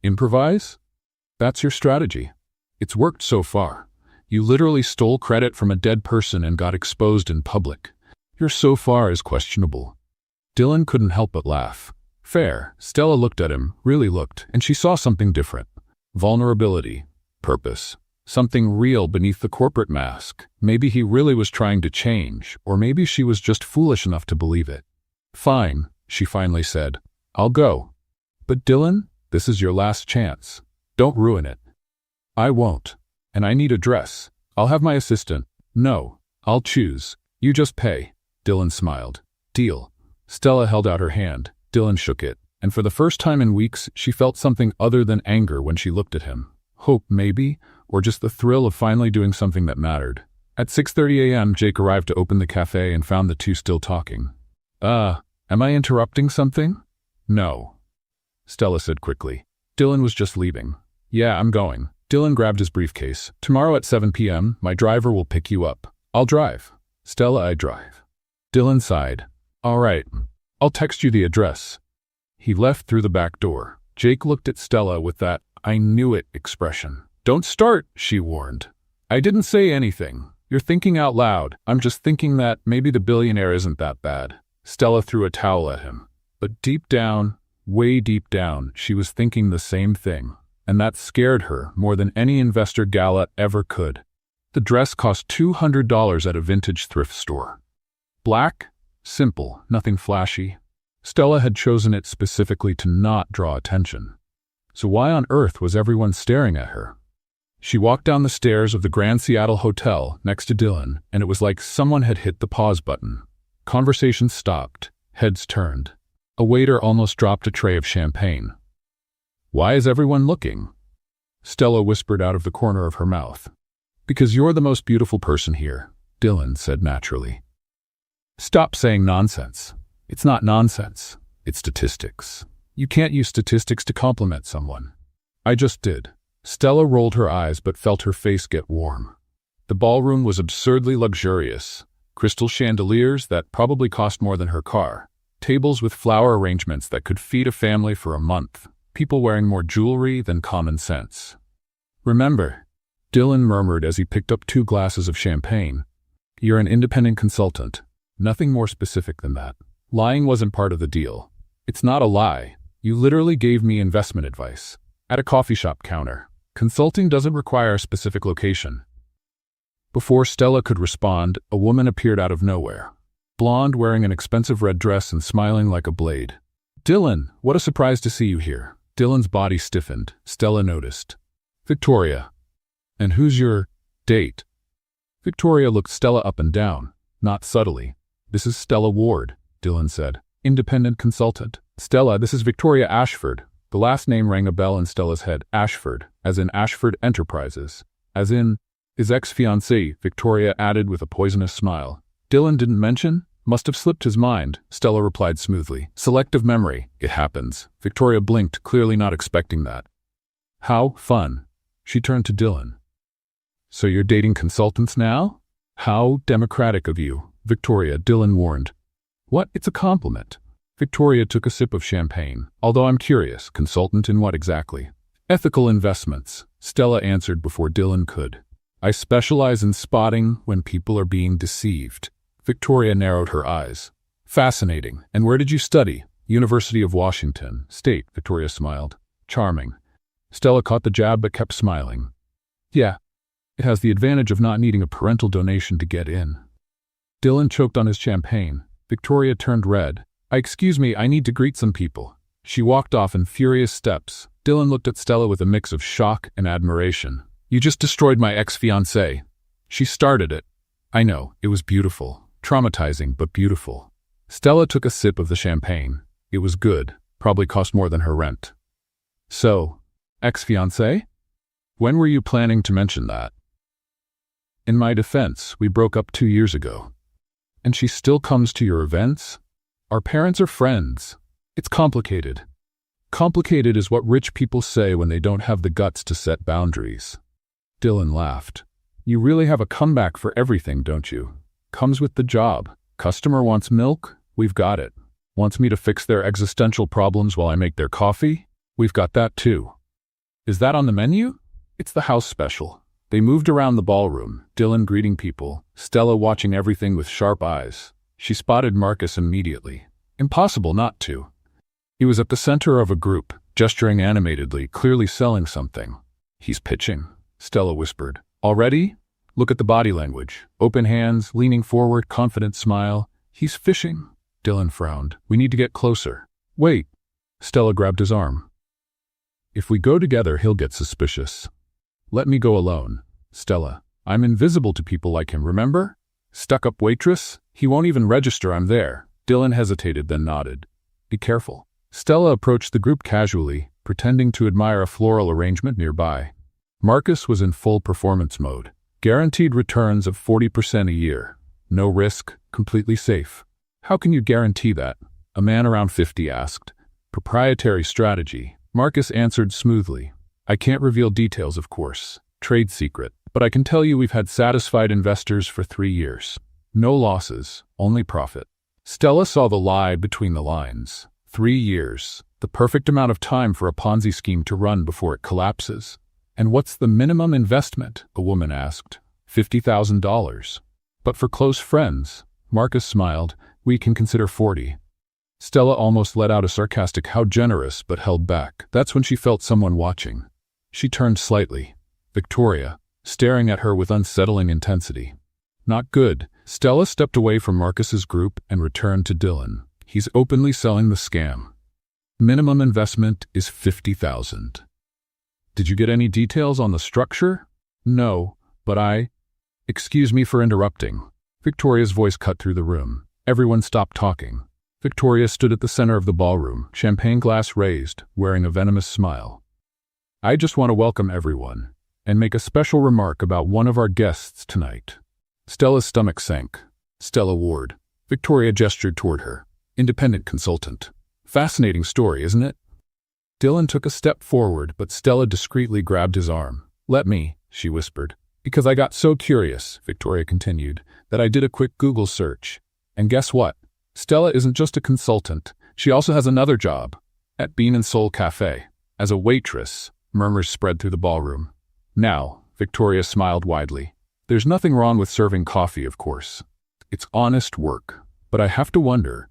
Improvise? That's your strategy. It's worked so far. You literally stole credit from a dead person and got exposed in public. Your so far is questionable. Dylan couldn't help but laugh. Fair. Stella looked at him, really looked, and she saw something different. Vulnerability. Purpose. Something real beneath the corporate mask. Maybe he really was trying to change, or maybe she was just foolish enough to believe it. Fine, she finally said. I'll go. But Dylan, this is your last chance. Don't ruin it. I won't. And I need a dress. I'll have my assistant. No, I'll choose. You just pay. Dylan smiled. Deal. Stella held out her hand. Dylan shook it. And for the first time in weeks, she felt something other than anger when she looked at him. Hope, maybe, or just the thrill of finally doing something that mattered. At 6:30 a.m., Jake arrived to open the cafe and found the two still talking. Am I interrupting something? No. Stella said quickly. Dylan was just leaving. Yeah, I'm going. Dylan grabbed his briefcase. Tomorrow at 7 p.m., my driver will pick you up. I'll drive. Stella, I drive. Dylan sighed. All right. I'll text you the address. He left through the back door. Jake looked at Stella with that "I knew it" expression. Don't start, she warned. I didn't say anything. You're thinking out loud. I'm just thinking that maybe the billionaire isn't that bad. Stella threw a towel at him. But deep down, way deep down, she was thinking the same thing. And that scared her more than any investor gala ever could. The dress cost $200 at a vintage thrift store. Black, simple, nothing flashy. Stella had chosen it specifically to not draw attention. So why on earth was everyone staring at her? She walked down the stairs of the Grand Seattle Hotel next to Dylan, and it was like someone had hit the pause button. Conversation stopped, heads turned. A waiter almost dropped a tray of champagne. Why is everyone looking? Stella whispered out of the corner of her mouth. Because you're the most beautiful person here, Dylan said naturally. Stop saying nonsense. It's not nonsense. It's statistics. You can't use statistics to compliment someone. I just did. Stella rolled her eyes but felt her face get warm. The ballroom was absurdly luxurious. Crystal chandeliers that probably cost more than her car. Tables with flower arrangements that could feed a family for a month. People wearing more jewelry than common sense. Remember, Dylan murmured as he picked up 2 glasses of champagne. You're an independent consultant. Nothing more specific than that. Lying wasn't part of the deal. It's not a lie. You literally gave me investment advice. At a coffee shop counter. Consulting doesn't require a specific location. Before Stella could respond, a woman appeared out of nowhere. Blonde, wearing an expensive red dress and smiling like a blade. Dylan, what a surprise to see you here. Dylan's body stiffened. Stella noticed. Victoria. And who's your date? Victoria looked Stella up and down, not subtly. This is Stella Ward, Dylan said. Independent consultant. Stella, this is Victoria Ashford. The last name rang a bell in Stella's head. Ashford, as in Ashford Enterprises. As in, his ex-fiancée, Victoria added with a poisonous smile. Dylan didn't mention? Must have slipped his mind, Stella replied smoothly. Selective memory. It happens. Victoria blinked, clearly not expecting that. How fun. She turned to Dylan. So you're dating consultants now? How democratic of you, Victoria, Dylan warned. What? It's a compliment. Victoria took a sip of champagne. Although I'm curious, consultant in what exactly? Ethical investments, Stella answered before Dylan could. I specialize in spotting when people are being deceived. Victoria narrowed her eyes. Fascinating. And where did you study? University of Washington State, Victoria smiled. Charming. Stella caught the jab but kept smiling. Yeah, it has the advantage of not needing a parental donation to get in. Dylan choked on his champagne. Victoria turned red. Excuse me, I need to greet some people. She walked off in furious steps. Dylan looked at Stella with a mix of shock and admiration. You just destroyed my ex-fiancée. She started it. I know, it was beautiful. Traumatizing, but beautiful. Stella took a sip of the champagne. It was good. Probably cost more than her rent. So, ex-fiancée? When were you planning to mention that? In my defense, we broke up 2 years ago. And she still comes to your events? Our parents are friends. It's complicated. Complicated is what rich people say when they don't have the guts to set boundaries. Dylan laughed. You really have a comeback for everything, don't you? Comes with the job. Customer wants milk? We've got it. Wants me to fix their existential problems while I make their coffee? We've got that too. Is that on the menu? It's the house special. They moved around the ballroom, Dylan greeting people, Stella watching everything with sharp eyes. She spotted Marcus immediately. Impossible not to. He was at the center of a group, gesturing animatedly, clearly selling something. He's pitching, Stella whispered. Already? Look at the body language. Open hands, leaning forward, confident smile. He's fishing. Dylan frowned. We need to get closer. Wait. Stella grabbed his arm. If we go together, he'll get suspicious. Let me go alone. Stella, I'm invisible to people like him, remember? Stuck-up waitress? He won't even register I'm there. Dylan hesitated, then nodded. Be careful. Stella approached the group casually, pretending to admire a floral arrangement nearby. Marcus was in full performance mode. Guaranteed returns of 40% a year. No risk, completely safe. How can you guarantee that? A man around 50 asked. Proprietary strategy. Marcus answered smoothly. I can't reveal details, of course. Trade secret. But I can tell you we've had satisfied investors for 3 years. No losses, only profit. Stella saw the lie between the lines. 3 years. The perfect amount of time for a Ponzi scheme to run before it collapses. And what's the minimum investment? A woman asked. $50,000. But for close friends, Marcus smiled, we can consider 40. Stella almost let out a sarcastic how generous but held back. That's when she felt someone watching. She turned slightly. Victoria, staring at her with unsettling intensity. Not good. Stella stepped away from Marcus's group and returned to Dylan. He's openly selling the scam. Minimum investment is $50,000. Did you get any details on the structure? No, but Excuse me for interrupting. Victoria's voice cut through the room. Everyone stopped talking. Victoria stood at the center of the ballroom, champagne glass raised, wearing a venomous smile. I just want to welcome everyone, and make a special remark about one of our guests tonight. Stella's stomach sank. Stella Ward. Victoria gestured toward her. Independent consultant. Fascinating story, isn't it? Dylan took a step forward, but Stella discreetly grabbed his arm. Let me, she whispered. Because I got so curious, Victoria continued, that I did a quick Google search. And guess what? Stella isn't just a consultant. She also has another job. At Bean and Soul Cafe. As a waitress. Murmurs spread through the ballroom. Now, Victoria smiled widely. There's nothing wrong with serving coffee, of course. It's honest work. But I have to wonder,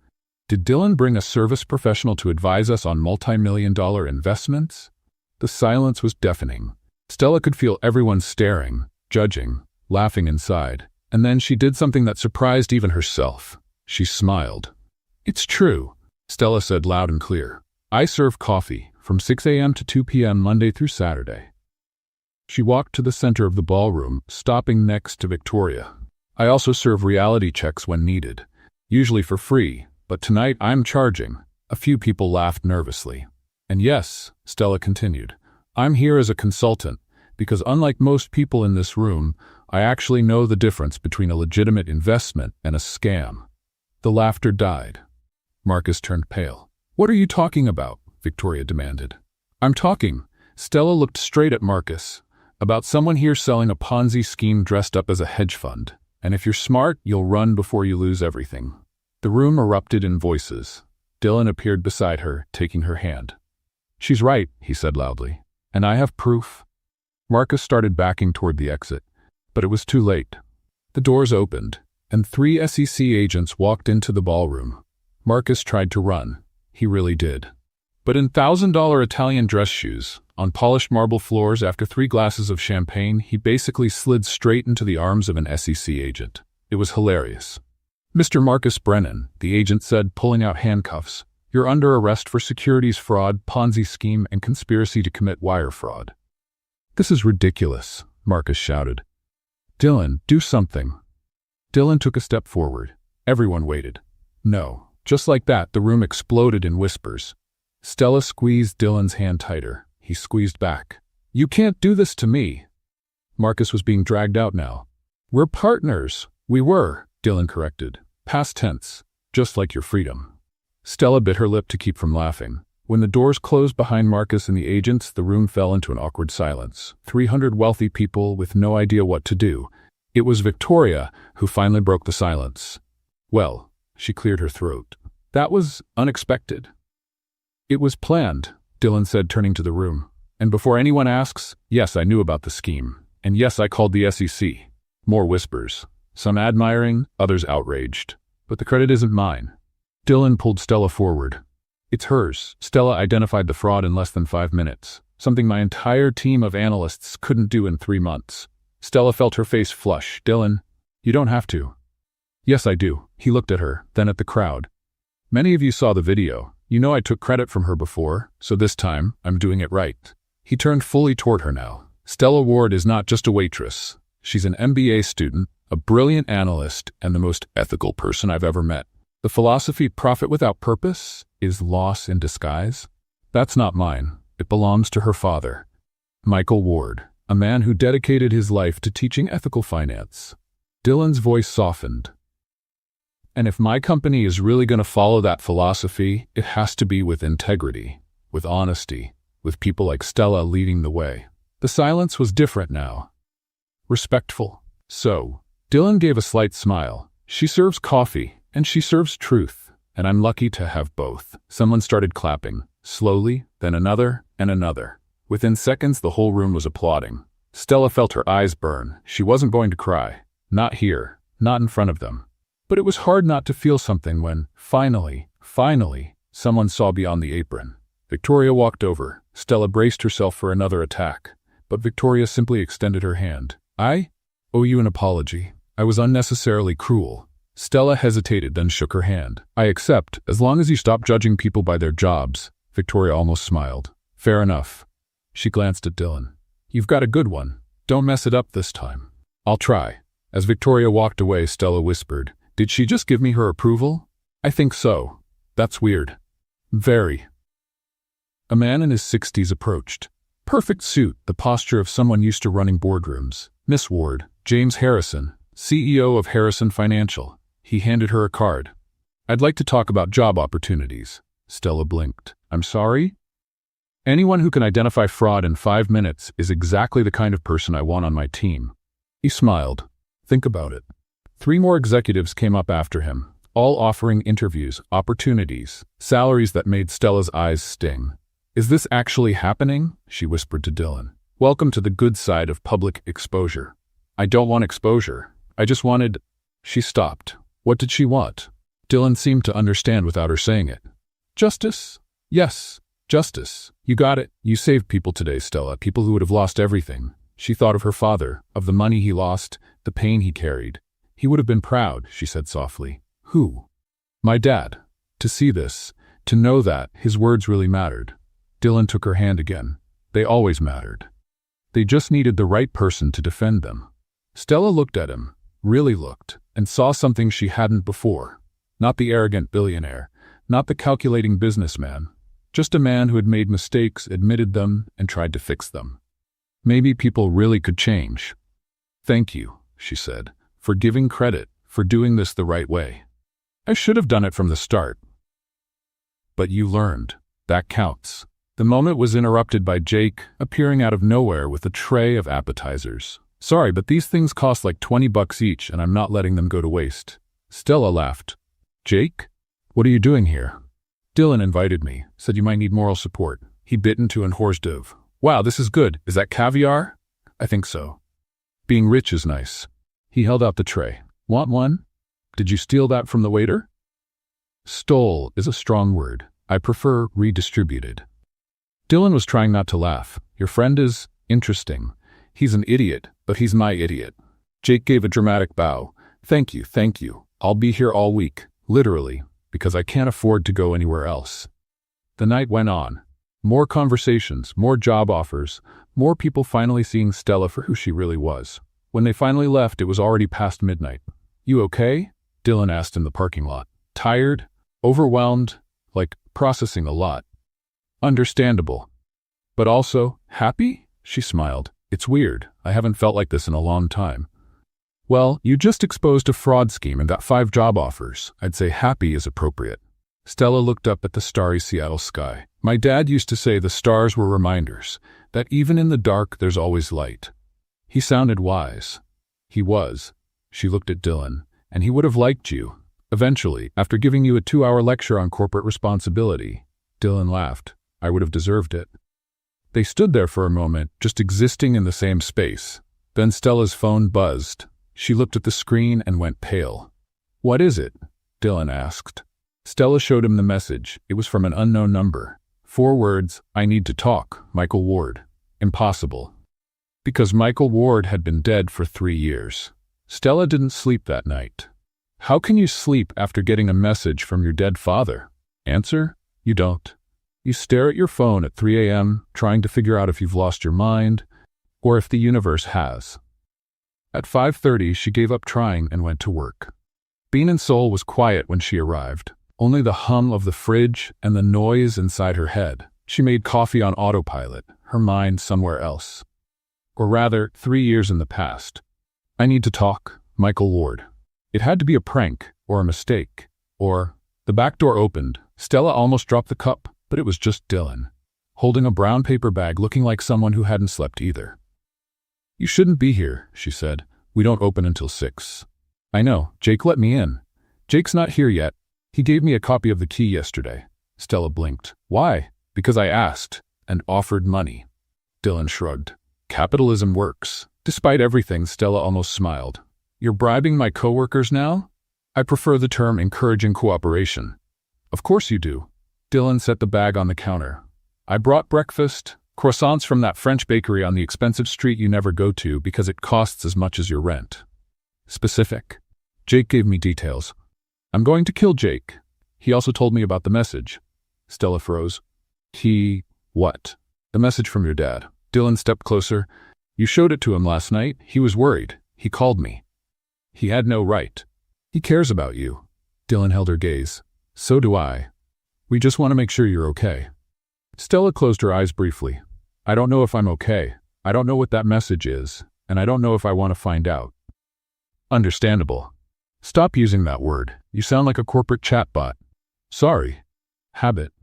did Dylan bring a service professional to advise us on multi-million-dollar investments? The silence was deafening. Stella could feel everyone staring, judging, laughing inside. And then she did something that surprised even herself. She smiled. It's true, Stella said loud and clear. I serve coffee from 6 a.m. to 2 p.m. Monday through Saturday. She walked to the center of the ballroom, stopping next to Victoria. I also serve reality checks when needed, usually for free, but tonight I'm charging. A few people laughed nervously. And yes, Stella continued, I'm here as a consultant, because unlike most people in this room, I actually know the difference between a legitimate investment and a scam. The laughter died. Marcus turned pale. What are you talking about? Victoria demanded. I'm talking, Stella looked straight at Marcus, about someone here selling a Ponzi scheme dressed up as a hedge fund. And if you're smart, you'll run before you lose everything. The room erupted in voices. Dylan appeared beside her, taking her hand. She's right, he said loudly. And I have proof. Marcus started backing toward the exit, but it was too late. The doors opened, and 3 SEC agents walked into the ballroom. Marcus tried to run. He really did. But in $1,000 Italian dress shoes, on polished marble floors after 3 glasses of champagne, he basically slid straight into the arms of an SEC agent. It was hilarious. Mr. Marcus Brennan, the agent said, pulling out handcuffs, you're under arrest for securities fraud, Ponzi scheme, and conspiracy to commit wire fraud. This is ridiculous, Marcus shouted. Dylan, do something. Dylan took a step forward. Everyone waited. No. Just like that, the room exploded in whispers. Stella squeezed Dylan's hand tighter. He squeezed back. You can't do this to me. Marcus was being dragged out now. We're partners. We were, Dylan corrected. Past tense. Just like your freedom. Stella bit her lip to keep from laughing. When the doors closed behind Marcus and the agents, the room fell into an awkward silence. 300 wealthy people with no idea what to do. It was Victoria who finally broke the silence. Well, she cleared her throat. That was unexpected. It was planned, Dylan said, turning to the room. And before anyone asks, yes, I knew about the scheme. And yes, I called the SEC. More whispers. Some admiring, others outraged. But the credit isn't mine. Dylan pulled Stella forward. It's hers. Stella identified the fraud in less than 5 minutes. Something my entire team of analysts couldn't do in 3 months. Stella felt her face flush. Dylan, you don't have to. Yes, I do. He looked at her, then at the crowd. Many of you saw the video. You know I took credit from her before, so this time, I'm doing it right. He turned fully toward her now. Stella Ward is not just a waitress. She's an MBA student, a brilliant analyst, and the most ethical person I've ever met. The philosophy profit without purpose is loss in disguise. That's not mine. It belongs to her father, Michael Ward, a man who dedicated his life to teaching ethical finance. Dylan's voice softened. And if my company is really going to follow that philosophy, it has to be with integrity, with honesty, with people like Stella leading the way. The silence was different now. Respectful. So, Dylan gave a slight smile. She serves coffee, and she serves truth, and I'm lucky to have both. Someone started clapping, slowly, then another, and another. Within seconds, the whole room was applauding. Stella felt her eyes burn. She wasn't going to cry. Not here, not in front of them. But it was hard not to feel something when, finally, someone saw beyond the apron. Victoria walked over. Stella braced herself for another attack, but Victoria simply extended her hand. I owe you an apology. I was unnecessarily cruel. Stella hesitated, then shook her hand. I accept, as long as you stop judging people by their jobs. Victoria almost smiled. Fair enough. She glanced at Dylan. You've got a good one. Don't mess it up this time. I'll try. As Victoria walked away, Stella whispered, Did she just give me her approval? I think so. That's weird. Very. A man in his 60s approached. Perfect suit, the posture of someone used to running boardrooms. Miss Ward, James Harrison, CEO of Harrison Financial. He handed her a card. I'd like to talk about job opportunities. Stella blinked. I'm sorry? Anyone who can identify fraud in 5 minutes is exactly the kind of person I want on my team. He smiled. Think about it. 3 more executives came up after him, all offering interviews, opportunities, salaries that made Stella's eyes sting. Is this actually happening? She whispered to Dylan. Welcome to the good side of public exposure. I don't want exposure. I just wanted... She stopped. What did she want? Dylan seemed to understand without her saying it. Justice? Yes, justice. You got it. You saved people today, Stella, people who would have lost everything. She thought of her father, of the money he lost, the pain he carried. He would have been proud, she said softly. Who? My dad. To see this, to know that, his words really mattered. Dylan took her hand again. They always mattered. They just needed the right person to defend them. Stella looked at him, really looked, and saw something she hadn't before. Not the arrogant billionaire, not the calculating businessman, just a man who had made mistakes, admitted them, and tried to fix them. Maybe people really could change. Thank you, she said, for giving credit, for doing this the right way. I should have done it from the start. But you learned. That counts. The moment was interrupted by Jake appearing out of nowhere with a tray of appetizers. Sorry, but these things cost like $20 each, and I'm not letting them go to waste. Stella laughed. Jake? What are you doing here? Dylan invited me, said you might need moral support. He bit into an hors-d'oeuvre. Wow, this is good. Is that caviar? I think so. Being rich is nice. He held out the tray. Want one? Did you steal that from the waiter? Stole is a strong word. I prefer redistributed. Dylan was trying not to laugh. Your friend is interesting. He's an idiot, but he's my idiot. Jake gave a dramatic bow. Thank you, thank you. I'll be here all week, literally, because I can't afford to go anywhere else. The night went on. More conversations, more job offers, more people finally seeing Stella for who she really was. When they finally left, it was already past midnight. You okay? Dylan asked in the parking lot. Tired? Overwhelmed? Like processing a lot. Understandable. But also, happy? She smiled. It's weird. I haven't felt like this in a long time. Well, you just exposed a fraud scheme and got 5 job offers. I'd say happy is appropriate. Stella looked up at the starry Seattle sky. My dad used to say the stars were reminders, that even in the dark there's always light. He sounded wise. He was. She looked at Dylan. And he would have liked you. Eventually, after giving you a 2-hour lecture on corporate responsibility. Dylan laughed. I would have deserved it. They stood there for a moment, just existing in the same space. Then Stella's phone buzzed. She looked at the screen and went pale. What is it? Dylan asked. Stella showed him the message. It was from an unknown number. 4 words, I need to talk, Michael Ward. Impossible. Because Michael Ward had been dead for 3 years. Stella didn't sleep that night. How can you sleep after getting a message from your dead father? Answer, you don't. You stare at your phone at 3 a.m., trying to figure out if you've lost your mind, or if the universe has. At 5:30, she gave up trying and went to work. Bean and Soul was quiet when she arrived. Only the hum of the fridge and the noise inside her head. She made coffee on autopilot, her mind somewhere else. Or rather, 3 years in the past. I need to talk, Michael Ward. It had to be a prank, or a mistake, or... The back door opened. Stella almost dropped the cup, but it was just Dylan. holding a brown paper bag looking like someone who hadn't slept either. "You shouldn't be here," she said. "We don't open until 6. "I know. Jake let me in." "Jake's not here yet. He gave me a copy of the key yesterday." Stella blinked. "Why?" "Because I asked and offered money." Dylan shrugged. "Capitalism works." Despite everything, Stella almost smiled. "You're bribing my coworkers now?" "I prefer the term encouraging cooperation." "Of course you do." Dylan set the bag on the counter. "I brought breakfast, croissants from that French bakery on the expensive street you never go to because it costs as much as your rent." "Specific." "Jake gave me details." "I'm going to kill Jake. He also told me about the message." Stella froze. What?" "The message from your dad." Dylan stepped closer. "You showed it to him last night. He was worried. He called me." "He had no right." "He cares about you." Dylan held her gaze. "So do I. We just want to make sure you're okay." Stella closed her eyes briefly. "I don't know if I'm okay. I don't know what that message is, and I don't know if I want to find out." "Understandable." "Stop using that word. You sound like a corporate chatbot." "Sorry." "Habit."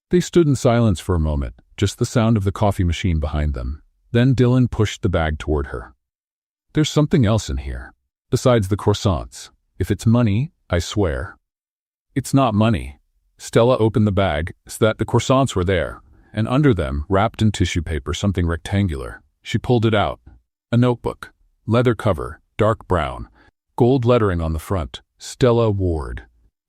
They stood in silence for a moment, just the sound of the coffee machine behind them. Then Dylan pushed the bag toward her. "There's something else in here. Besides the croissants. If it's money, I swear." "It's not money." Stella opened the bag so that the croissants were there, and under them, wrapped in tissue paper, something rectangular. She pulled it out. A notebook. Leather cover, dark brown. Gold lettering on the front. Stella Ward.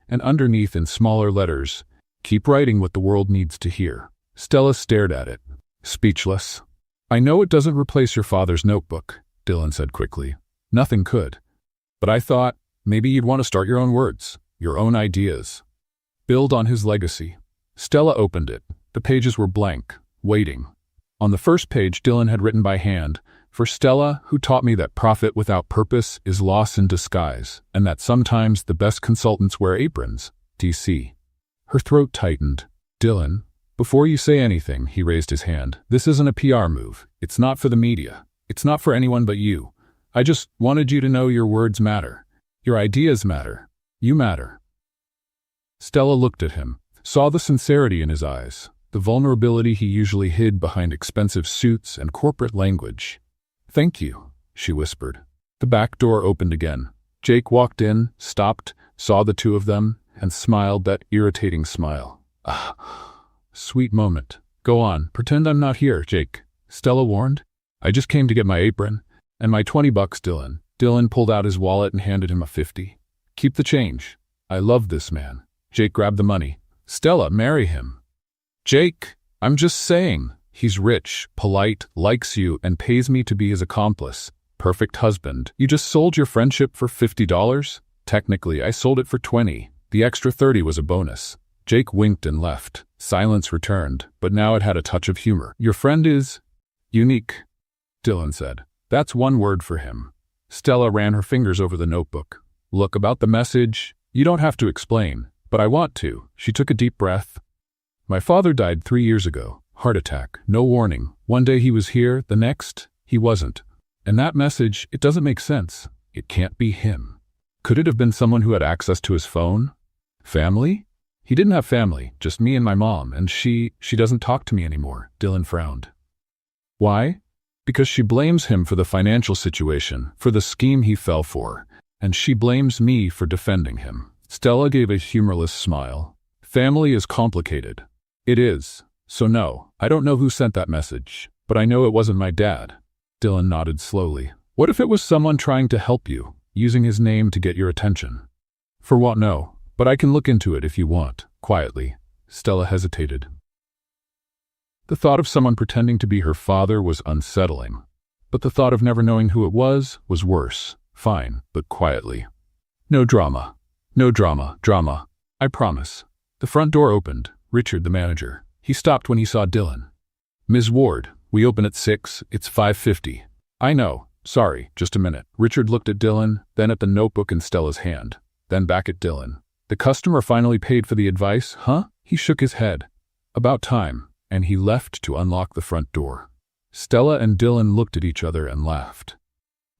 And underneath in smaller letters, "Keep writing what the world needs to hear." Stella stared at it, speechless. "I know it doesn't replace your father's notebook," Dylan said quickly. "Nothing could. But I thought, maybe you'd want to start your own words, your own ideas. Build on his legacy." Stella opened it. The pages were blank, waiting. On the first page, Dylan had written by hand, "For Stella, who taught me that profit without purpose is loss in disguise, and that sometimes the best consultants wear aprons, DC." Her throat tightened. "Dylan, before you say anything," he raised his hand, "this isn't a PR move. It's not for the media. It's not for anyone but you. I just wanted you to know your words matter. Your ideas matter. You matter." Stella looked at him, saw the sincerity in his eyes, the vulnerability he usually hid behind expensive suits and corporate language. "Thank you," she whispered. The back door opened again. Jake walked in, stopped, saw the two of them, and smiled that irritating smile. "Ah, sweet moment. Go on, pretend I'm not here, Jake," Stella warned. "I just came to get my apron. And my $20, Dylan." Dylan pulled out his wallet and handed him a 50. "Keep the change. I love this man." Jake grabbed the money. "Stella, marry him." "Jake, I'm just saying. He's rich, polite, likes you, and pays me to be his accomplice. Perfect husband. You just sold your friendship for $50? Technically, I sold it for 20. The extra 30 was a bonus." Jake winked and left. Silence returned, but now it had a touch of humor. "Your friend is unique," Dylan said. "That's one word for him." Stella ran her fingers over the notebook. "Look, about the message, you don't have to explain, but I want to." She took a deep breath. "My father died 3 years ago. Heart attack. No warning. One day he was here, the next, he wasn't. And that message, it doesn't make sense. It can't be him. Could it have been someone who had access to his phone? Family? He didn't have family, just me and my mom, and she doesn't talk to me anymore." Dylan frowned. "Why?" "Because she blames him for the financial situation, for the scheme he fell for, and she blames me for defending him." Stella gave a humorless smile. "Family is complicated." "It is. So no, I don't know who sent that message, but I know it wasn't my dad." Dylan nodded slowly. "What if it was someone trying to help you, using his name to get your attention?" "For what, no, but I can look into it if you want." Quietly, Stella hesitated. The thought of someone pretending to be her father was unsettling, but the thought of never knowing who it was worse. "Fine, but quietly. No drama. No drama. I promise." The front door opened. Richard, the manager. He stopped when he saw Dylan. "Ms. Ward, we open at 6. It's 5:50. "I know. Sorry, just a minute." Richard looked at Dylan, then at the notebook in Stella's hand, then back at Dylan. "The customer finally paid for the advice, huh?" He shook his head. "About time." And he left to unlock the front door. Stella and Dylan looked at each other and laughed.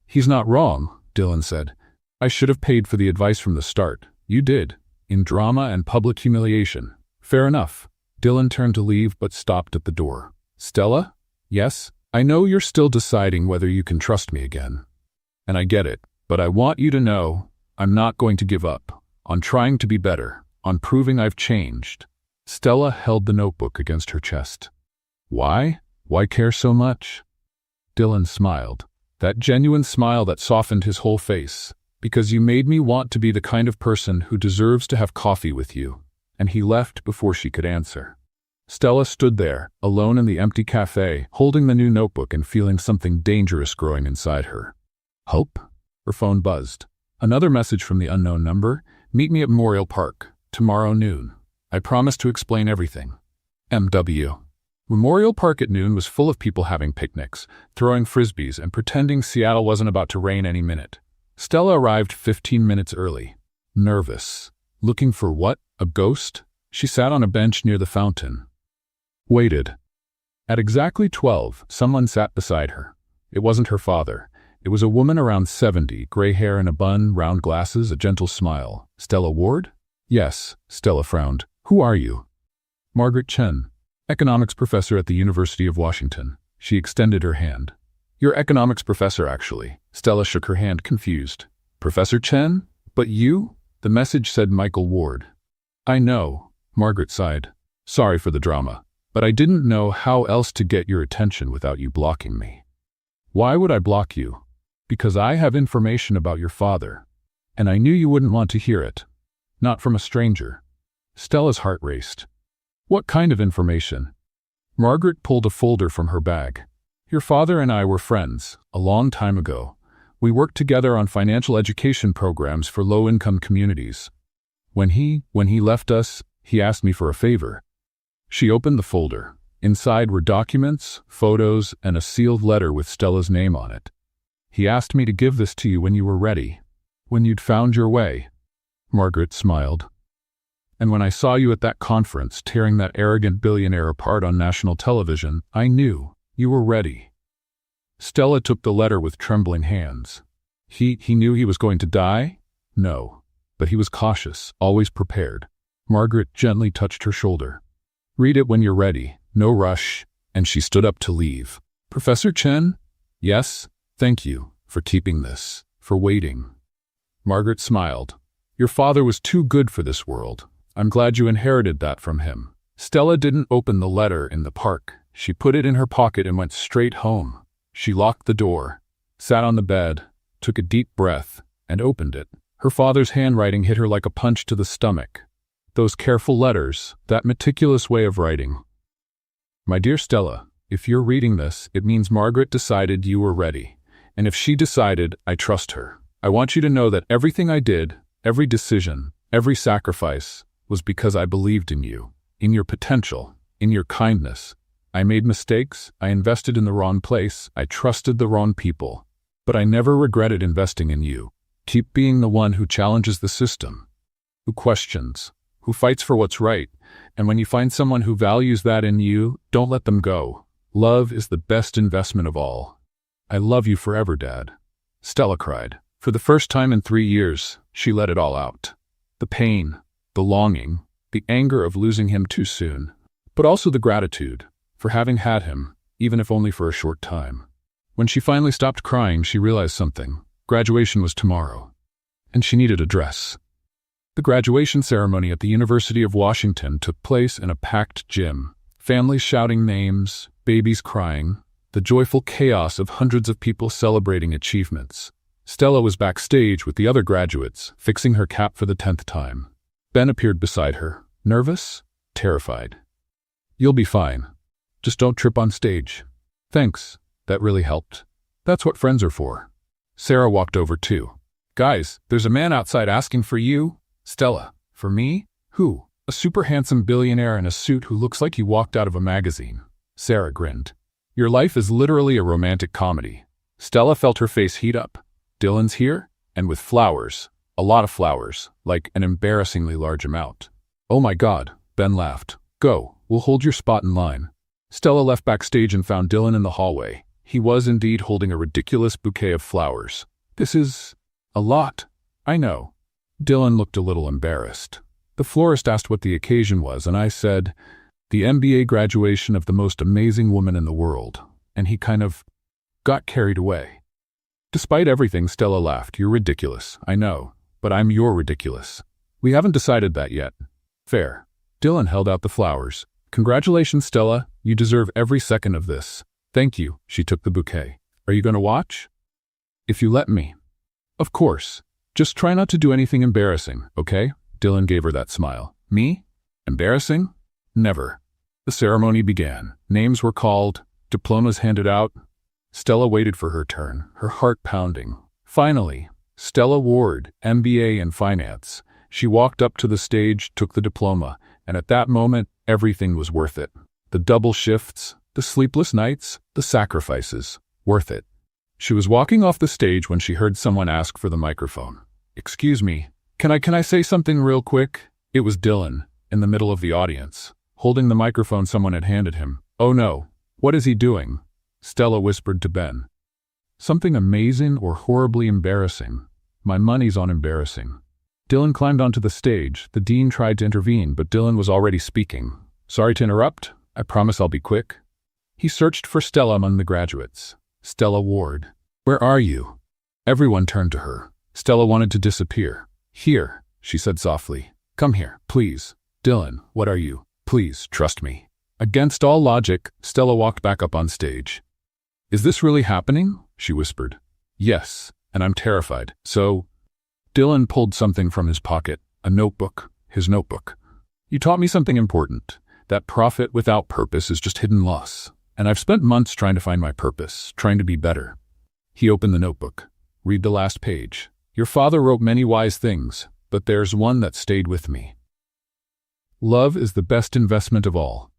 "He's not wrong," Dylan said. "I should have paid for the advice from the start. You did. In drama and public humiliation. Fair enough. Dylan turned to leave but stopped at the door. Stella? Yes? I know you're still deciding whether you can trust me again. And I get it, but I want you to know I'm not going to give up on trying to be better, on proving I've changed. Stella held the notebook against her chest. Why? Why care so much? Dylan smiled, that genuine smile that softened his whole face. Because you made me want to be the kind of person who deserves to have coffee with you. And he left before she could answer. Stella stood there, alone in the empty cafe, holding the new notebook and feeling something dangerous growing inside her. Hope? Her phone buzzed. Another message from the unknown number. Meet me at Memorial Park, tomorrow noon. I promise to explain everything. M.W. Memorial Park at noon was full of people having picnics, throwing frisbees, and pretending Seattle wasn't about to rain any minute. Stella arrived 15 minutes early. Nervous. Looking for what? A ghost? She sat on a bench near the fountain. Waited. At exactly 12, someone sat beside her. It wasn't her father. It was a woman around 70, gray hair in a bun, round glasses, a gentle smile. Stella Ward? Yes, Stella frowned. Who are you? Margaret Chen, economics professor at the University of Washington. She extended her hand. Your economics professor, actually. Stella shook her hand, confused. Professor Chen? But you? The message said Michael Ward. I know, Margaret sighed. Sorry for the drama, but I didn't know how else to get your attention without you blocking me. Why would I block you? Because I have information about your father, and I knew you wouldn't want to hear it. Not from a stranger. Stella's heart raced. What kind of information? Margaret pulled a folder from her bag. Your father and I were friends, a long time ago. We worked together on financial education programs for low-income communities. When he left us, he asked me for a favor. She opened the folder. Inside were documents, photos, and a sealed letter with Stella's name on it. He asked me to give this to you when you were ready, when you'd found your way. Margaret smiled. And when I saw you at that conference tearing that arrogant billionaire apart on national television, I knew. You were ready. Stella took the letter with trembling hands. He knew he was going to die? No. But he was cautious, always prepared. Margaret gently touched her shoulder. Read it when you're ready. No rush. And she stood up to leave. Professor Chen? Yes? Thank you for keeping this, for waiting. Margaret smiled. Your father was too good for this world. I'm glad you inherited that from him. Stella didn't open the letter in the park. She put it in her pocket and went straight home. She locked the door, sat on the bed, took a deep breath, and opened it. Her father's handwriting hit her like a punch to the stomach. Those careful letters, that meticulous way of writing. My dear Stella, if you're reading this, it means Margaret decided you were ready. And if she decided, I trust her. I want you to know that everything I did, every decision, every sacrifice, was because I believed in you, in your potential, in your kindness. I made mistakes, I invested in the wrong place, I trusted the wrong people. But I never regretted investing in you. Keep being the one who challenges the system, who questions, who fights for what's right. And when you find someone who values that in you, don't let them go. Love is the best investment of all. I love you forever, Dad. Stella cried. For the first time in 3 years, she let it all out. The pain, the longing, the anger of losing him too soon, but also the gratitude for having had him, even if only for a short time. When she finally stopped crying, she realized something. Graduation was tomorrow, and she needed a dress. The graduation ceremony at the University of Washington took place in a packed gym. Families shouting names, babies crying, the joyful chaos of hundreds of people celebrating achievements. Stella was backstage with the other graduates, fixing her cap for the 10th time. Ben appeared beside her, nervous, terrified. You'll be fine. Just don't trip on stage. Thanks. That really helped. That's what friends are for. Sarah walked over too. Guys, there's a man outside asking for you. Stella, for me? Who? A super handsome billionaire in a suit who looks like he walked out of a magazine. Sarah grinned. Your life is literally a romantic comedy. Stella felt her face heat up. Dylan's here? And with flowers. A lot of flowers, like an embarrassingly large amount. Oh my God, Ben laughed. Go, we'll hold your spot in line. Stella left backstage and found Dylan in the hallway. He was indeed holding a ridiculous bouquet of flowers. This is a lot. I know. Dylan looked a little embarrassed. The florist asked what the occasion was, and I said, The MBA graduation of the most amazing woman in the world, and he kind of got carried away. Despite everything, Stella laughed. You're ridiculous, I know, but I'm your ridiculous. We haven't decided that yet. Fair. Dylan held out the flowers. Congratulations, Stella. You deserve every second of this. Thank you. She took the bouquet. Are you going to watch? If you let me. Of course. Just try not to do anything embarrassing, okay? Dylan gave her that smile. Me? Embarrassing? Never. The ceremony began. Names were called. Diplomas handed out. Stella waited for her turn, her heart pounding. Finally, Stella Ward, MBA in finance. She walked up to the stage, took the diploma, and at that moment, everything was worth it. The double shifts, the sleepless nights, the sacrifices. Worth it. She was walking off the stage when she heard someone ask for the microphone. Excuse me, can I say something real quick? It was Dylan, in the middle of the audience. Holding the microphone someone had handed him. Oh no, what is he doing? Stella whispered to Ben. Something amazing or horribly embarrassing. My money's on embarrassing. Dylan climbed onto the stage. The dean tried to intervene, but Dylan was already speaking. Sorry to interrupt. I promise I'll be quick. He searched for Stella among the graduates. Stella Ward. Where are you? Everyone turned to her. Stella wanted to disappear. Here, she said softly. Come here, please. Dylan, what are you? Please, trust me. Against all logic, Stella walked back up on stage. Is this really happening? She whispered. Yes, and I'm terrified. So, Dylan pulled something from his pocket, a notebook, his notebook. You taught me something important, that profit without purpose is just hidden loss. And I've spent months trying to find my purpose, trying to be better. He opened the notebook. Read the last page. Your father wrote many wise things, but there's one that stayed with me. Love is the best investment of all.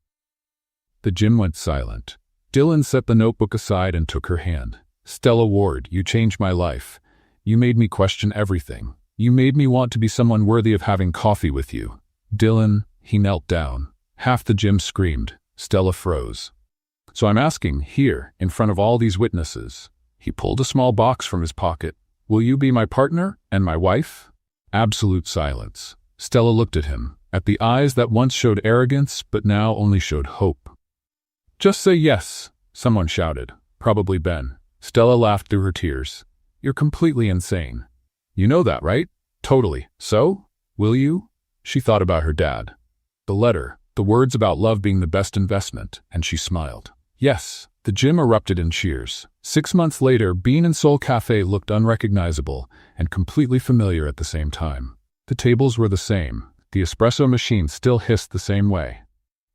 The gym went silent. Dylan set the notebook aside and took her hand. Stella Ward, you changed my life. You made me question everything. You made me want to be someone worthy of having coffee with you. Dylan, he knelt down. Half the gym screamed. Stella froze. So I'm asking, here, in front of all these witnesses. He pulled a small box from his pocket. Will you be my partner and my wife? Absolute silence. Stella looked at him, at the eyes that once showed arrogance but now only showed hope. Just say yes, someone shouted. Probably Ben. Stella laughed through her tears. You're completely insane. You know that, right? Totally. So? Will you? She thought about her dad. The letter, the words about love being the best investment, and she smiled. Yes. The gym erupted in cheers. 6 months later, Bean and Soul Cafe looked unrecognizable and completely familiar at the same time. The tables were the same. The espresso machine still hissed the same way.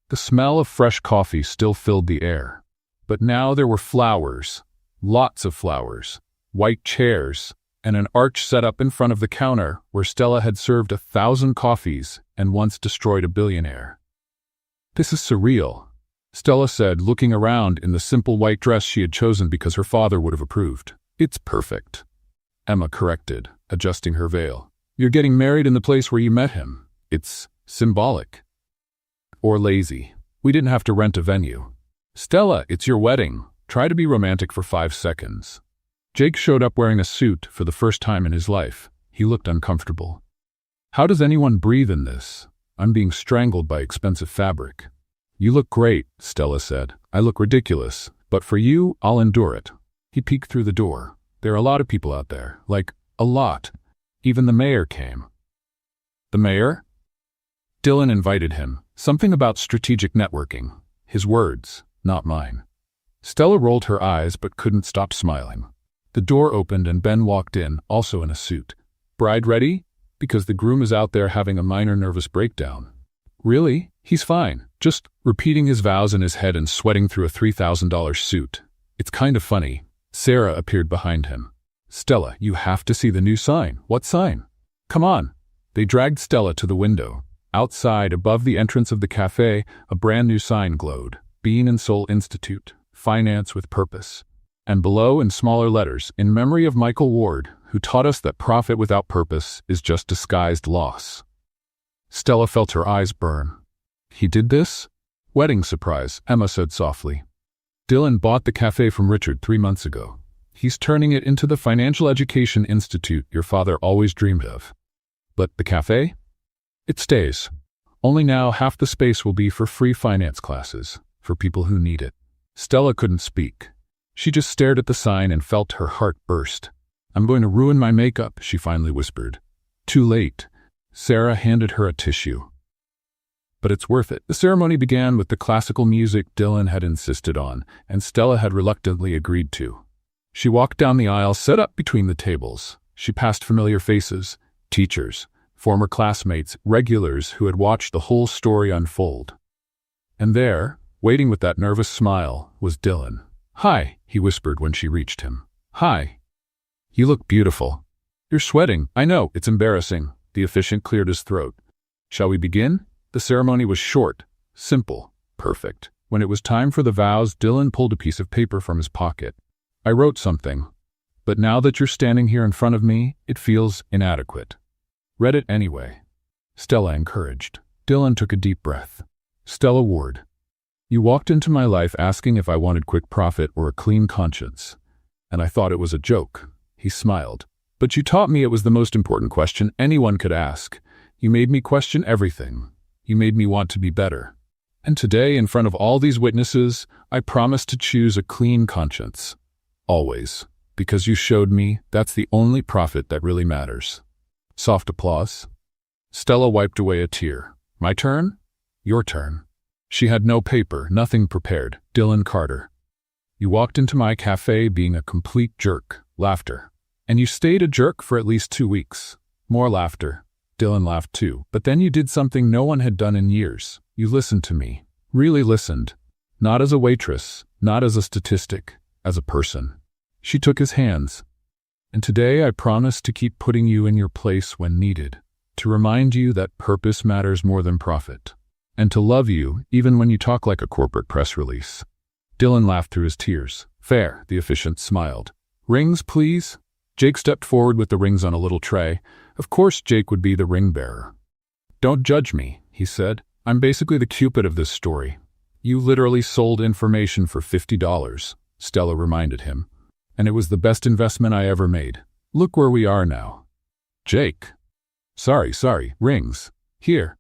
The smell of fresh coffee still filled the air. But now there were flowers, lots of flowers, white chairs, and an arch set up in front of the counter where Stella had served 1,000 coffees and once destroyed a billionaire. This is surreal, Stella said, looking around in the simple white dress she had chosen because her father would have approved. It's perfect, Emma corrected, adjusting her veil. You're getting married in the place where you met him. It's symbolic. Or lazy. We didn't have to rent a venue. Stella, it's your wedding. Try to be romantic for 5 seconds. Jake showed up wearing a suit for the first time in his life. He looked uncomfortable. How does anyone breathe in this? I'm being strangled by expensive fabric. You look great, Stella said. I look ridiculous, but for you, I'll endure it. He peeked through the door. There are a lot of people out there. Like, a lot. Even the mayor came. The mayor? Dylan invited him. Something about strategic networking. His words, not mine. Stella rolled her eyes but couldn't stop smiling. The door opened and Ben walked in, also in a suit. Bride ready? Because the groom is out there having a minor nervous breakdown. Really? He's fine. Just repeating his vows in his head and sweating through a $3,000 suit. It's kind of funny. Sarah appeared behind him. Stella, you have to see the new sign. What sign? Come on. They dragged Stella to the window. Outside, above the entrance of the cafe, a brand new sign glowed. Bean and Soul Institute. Finance with purpose. And below, in smaller letters, in memory of Michael Ward, who taught us that profit without purpose is just disguised loss. Stella felt her eyes burn. He did this? Wedding surprise, Emma said softly. Dylan bought the cafe from Richard 3 months ago. He's turning it into the financial education institute your father always dreamed of. But the cafe? It stays. Only now half the space will be for free finance classes, for people who need it. Stella couldn't speak. She just stared at the sign and felt her heart burst. I'm going to ruin my makeup, she finally whispered. Too late. Sarah handed her a tissue. But it's worth it. The ceremony began with the classical music Dylan had insisted on, and Stella had reluctantly agreed to. She walked down the aisle set up between the tables. She passed familiar faces, teachers, former classmates, regulars who had watched the whole story unfold. And there, waiting with that nervous smile, was Dylan. Hi, he whispered when she reached him. Hi. You look beautiful. You're sweating. I know, it's embarrassing. The officiant cleared his throat. Shall we begin? The ceremony was short, simple, perfect. When it was time for the vows, Dylan pulled a piece of paper from his pocket. I wrote something, but now that you're standing here in front of me, it feels inadequate. Read it anyway. Stella encouraged. Dylan took a deep breath. Stella Ward. You walked into my life asking if I wanted quick profit or a clean conscience, and I thought it was a joke. He smiled. But you taught me it was the most important question anyone could ask. You made me question everything. You made me want to be better. And today, in front of all these witnesses, I promise to choose a clean conscience. Always. Because you showed me that's the only profit that really matters. Soft applause. Stella wiped away a tear. My turn? Your turn. She had no paper, nothing prepared. Dylan Carter. You walked into my cafe being a complete jerk. Laughter. And you stayed a jerk for at least 2 weeks. More laughter. Dylan laughed too. But then you did something no one had done in years. You listened to me. Really listened. Not as a waitress, not as a statistic, as a person. She took his hands. And today I promise to keep putting you in your place when needed. To remind you that purpose matters more than profit. And to love you even when you talk like a corporate press release. Dylan laughed through his tears. Fair, the officiant smiled. Rings, please? Jake stepped forward with the rings on a little tray. Of course Jake would be the ring bearer. Don't judge me, he said. I'm basically the Cupid of this story. You literally sold information for $50, Stella reminded him. And it was the best investment I ever made. Look where we are now. Jake. Sorry, rings. Here.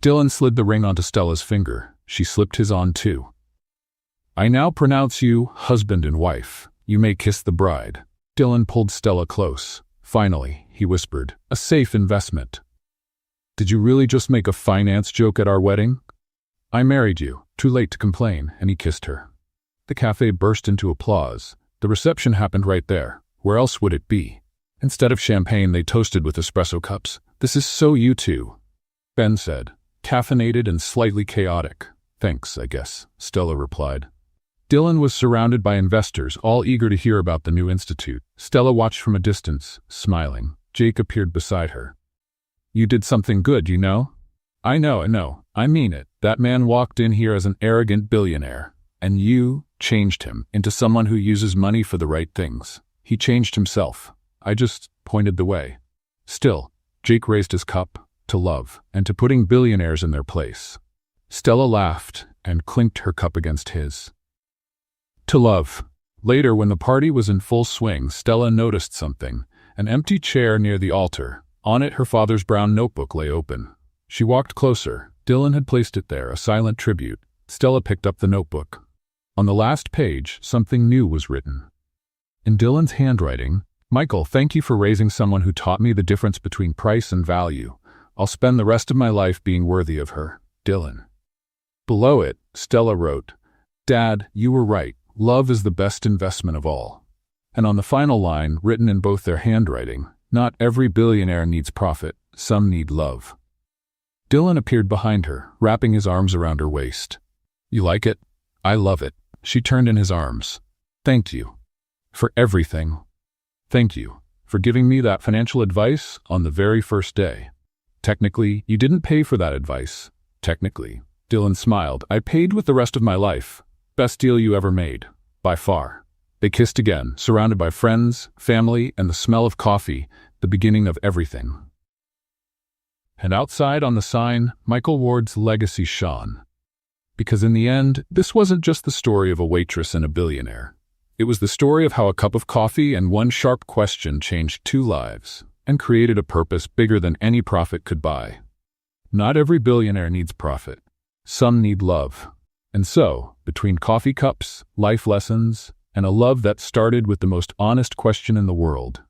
Dylan slid the ring onto Stella's finger. She slipped his on too. I now pronounce you husband and wife. You may kiss the bride. Dylan pulled Stella close. Finally, he whispered, a safe investment. Did you really just make a finance joke at our wedding? I married you. Too late to complain, and he kissed her. The cafe burst into applause. The reception happened right there. Where else would it be? Instead of champagne, they toasted with espresso cups. This is so you two, Ben said. Caffeinated and slightly chaotic. Thanks, I guess, Stella replied. Dylan was surrounded by investors, all eager to hear about the new institute. Stella watched from a distance, smiling. Jake appeared beside her. You did something good, you know? I know. I mean it. That man walked in here as an arrogant billionaire, and you changed him into someone who uses money for the right things. He changed himself. I just pointed the way. Still, Jake raised his cup to love and to putting billionaires in their place. Stella laughed and clinked her cup against his. To love. Later, when the party was in full swing, Stella noticed something. An empty chair near the altar. On it, her father's brown notebook lay open. She walked closer. Dylan had placed it there, a silent tribute. Stella picked up the notebook. On the last page, something new was written. In Dylan's handwriting, Michael, thank you for raising someone who taught me the difference between price and value. I'll spend the rest of my life being worthy of her. Dylan. Below it, Stella wrote, Dad, you were right. Love is the best investment of all. And on the final line, written in both their handwriting, not every billionaire needs profit, some need love. Dylan appeared behind her, wrapping his arms around her waist. You like it? I love it. She turned in his arms. Thank you. For everything. Thank you. For giving me that financial advice on the very first day. Technically, you didn't pay for that advice. Technically. Dylan smiled. I paid with the rest of my life. Best deal you ever made. By far. They kissed again, surrounded by friends, family, and the smell of coffee, the beginning of everything. And outside on the sign, Michael Ward's legacy shone. Because in the end, this wasn't just the story of a waitress and a billionaire. It was the story of how a cup of coffee and one sharp question changed 2 lives and created a purpose bigger than any profit could buy. Not every billionaire needs profit. Some need love. And so, between coffee cups, life lessons, and a love that started with the most honest question in the world,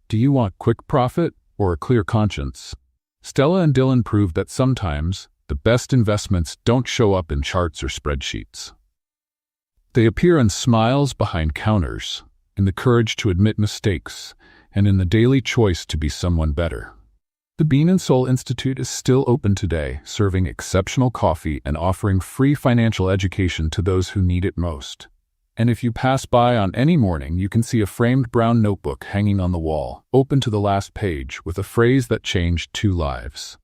do you want quick profit or a clear conscience? Stella and Dylan proved that sometimes the best investments don't show up in charts or spreadsheets. They appear in smiles behind counters, in the courage to admit mistakes, and in the daily choice to be someone better. The Bean and Soul Institute is still open today, serving exceptional coffee and offering free financial education to those who need it most. And if you pass by on any morning, you can see a framed brown notebook hanging on the wall, open to the last page, with a phrase that changed 2 lives.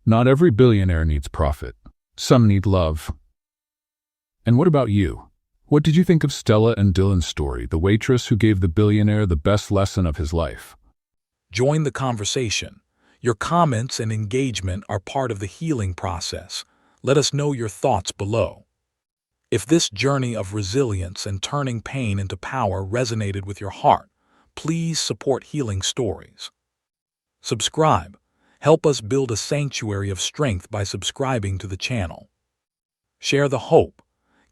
Not every billionaire needs profit. Some need love. And what about you? What did you think of Stella and Dylan's story, the waitress who gave the billionaire the best lesson of his life? Join the conversation. Your comments and engagement are part of the healing process. Let us know your thoughts below. If this journey of resilience and turning pain into power resonated with your heart, please support Healing Stories. Subscribe. Help us build a sanctuary of strength by subscribing to the channel. Share the hope.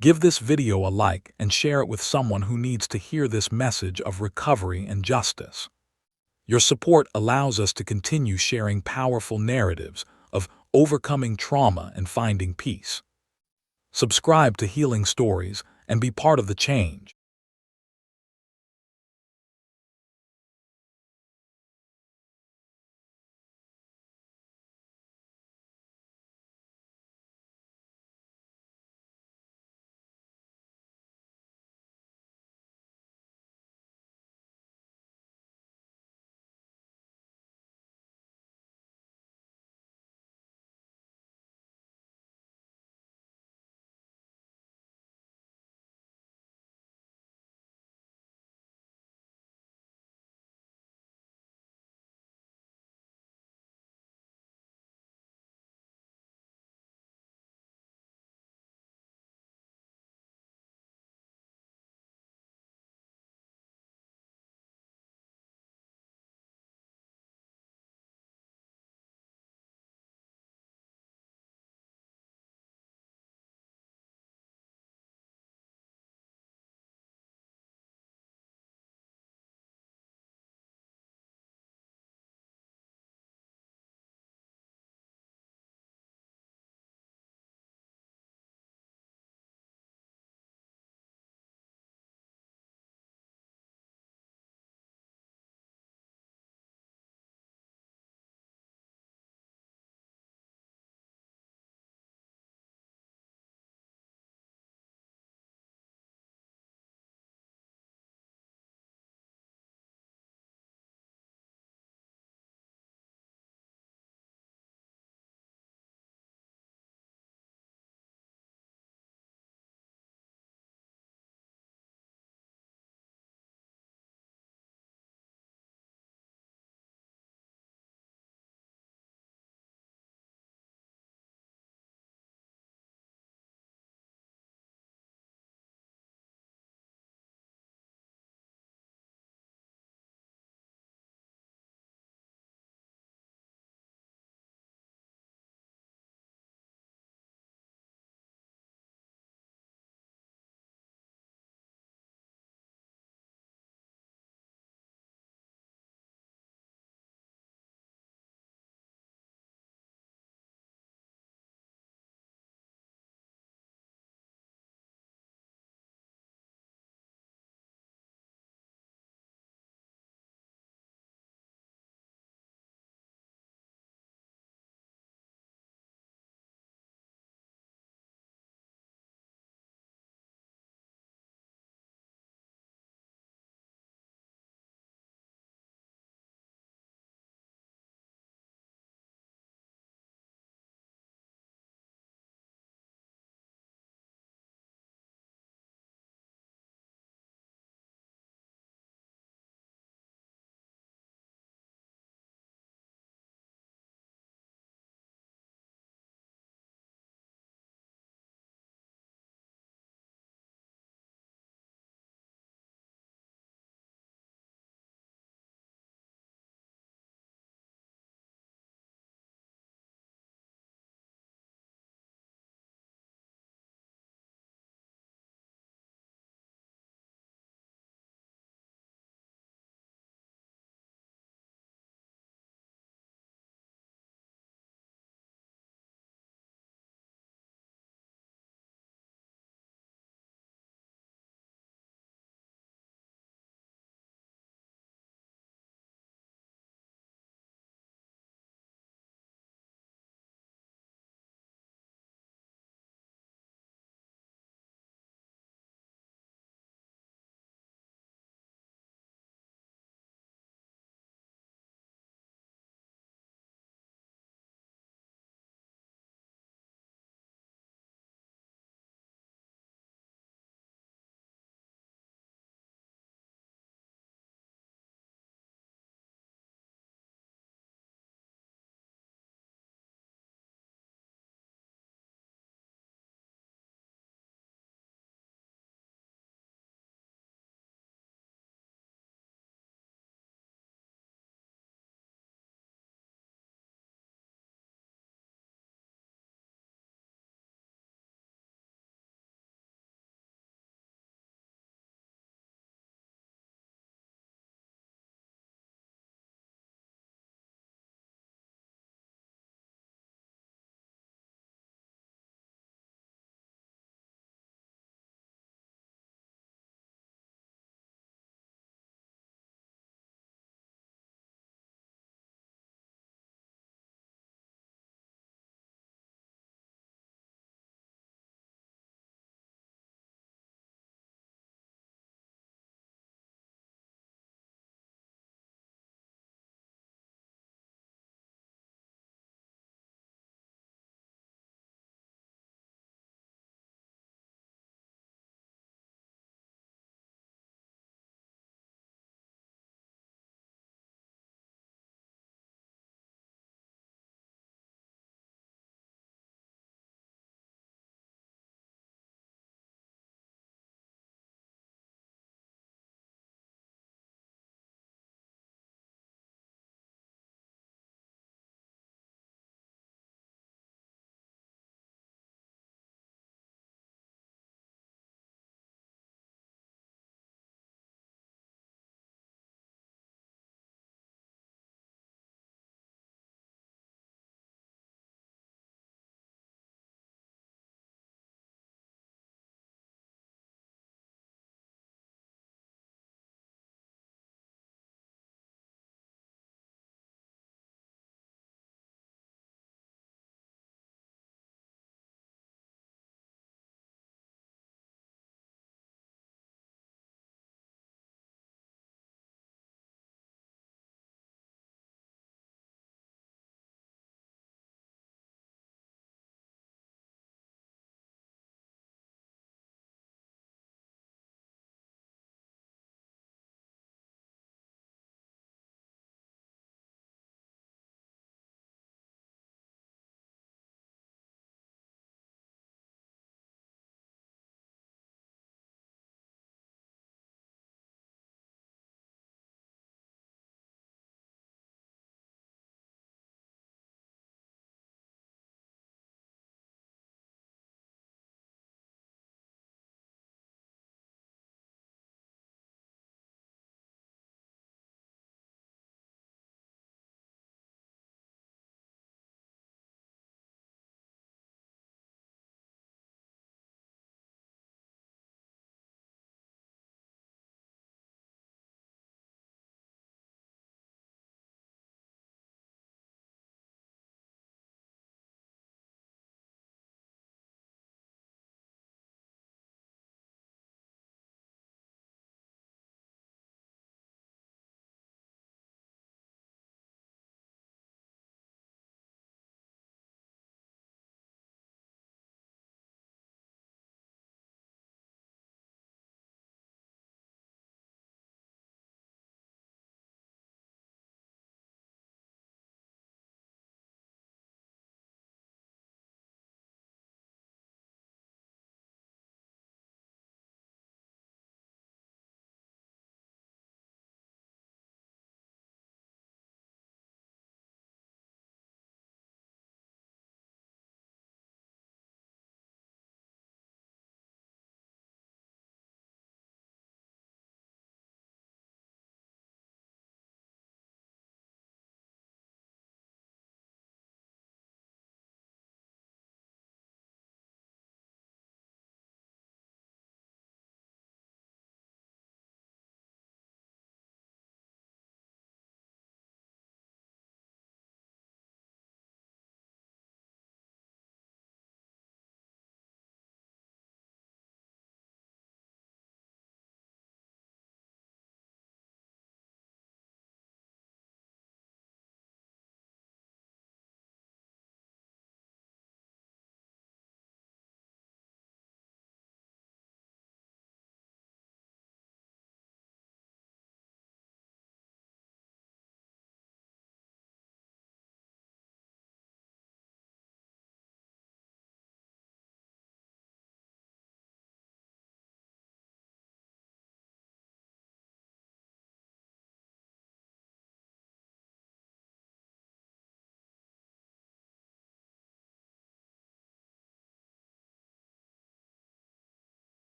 Give this video a like and share it with someone who needs to hear this message of recovery and justice. Your support allows us to continue sharing powerful narratives of overcoming trauma and finding peace. Subscribe to Healing Stories and be part of the change.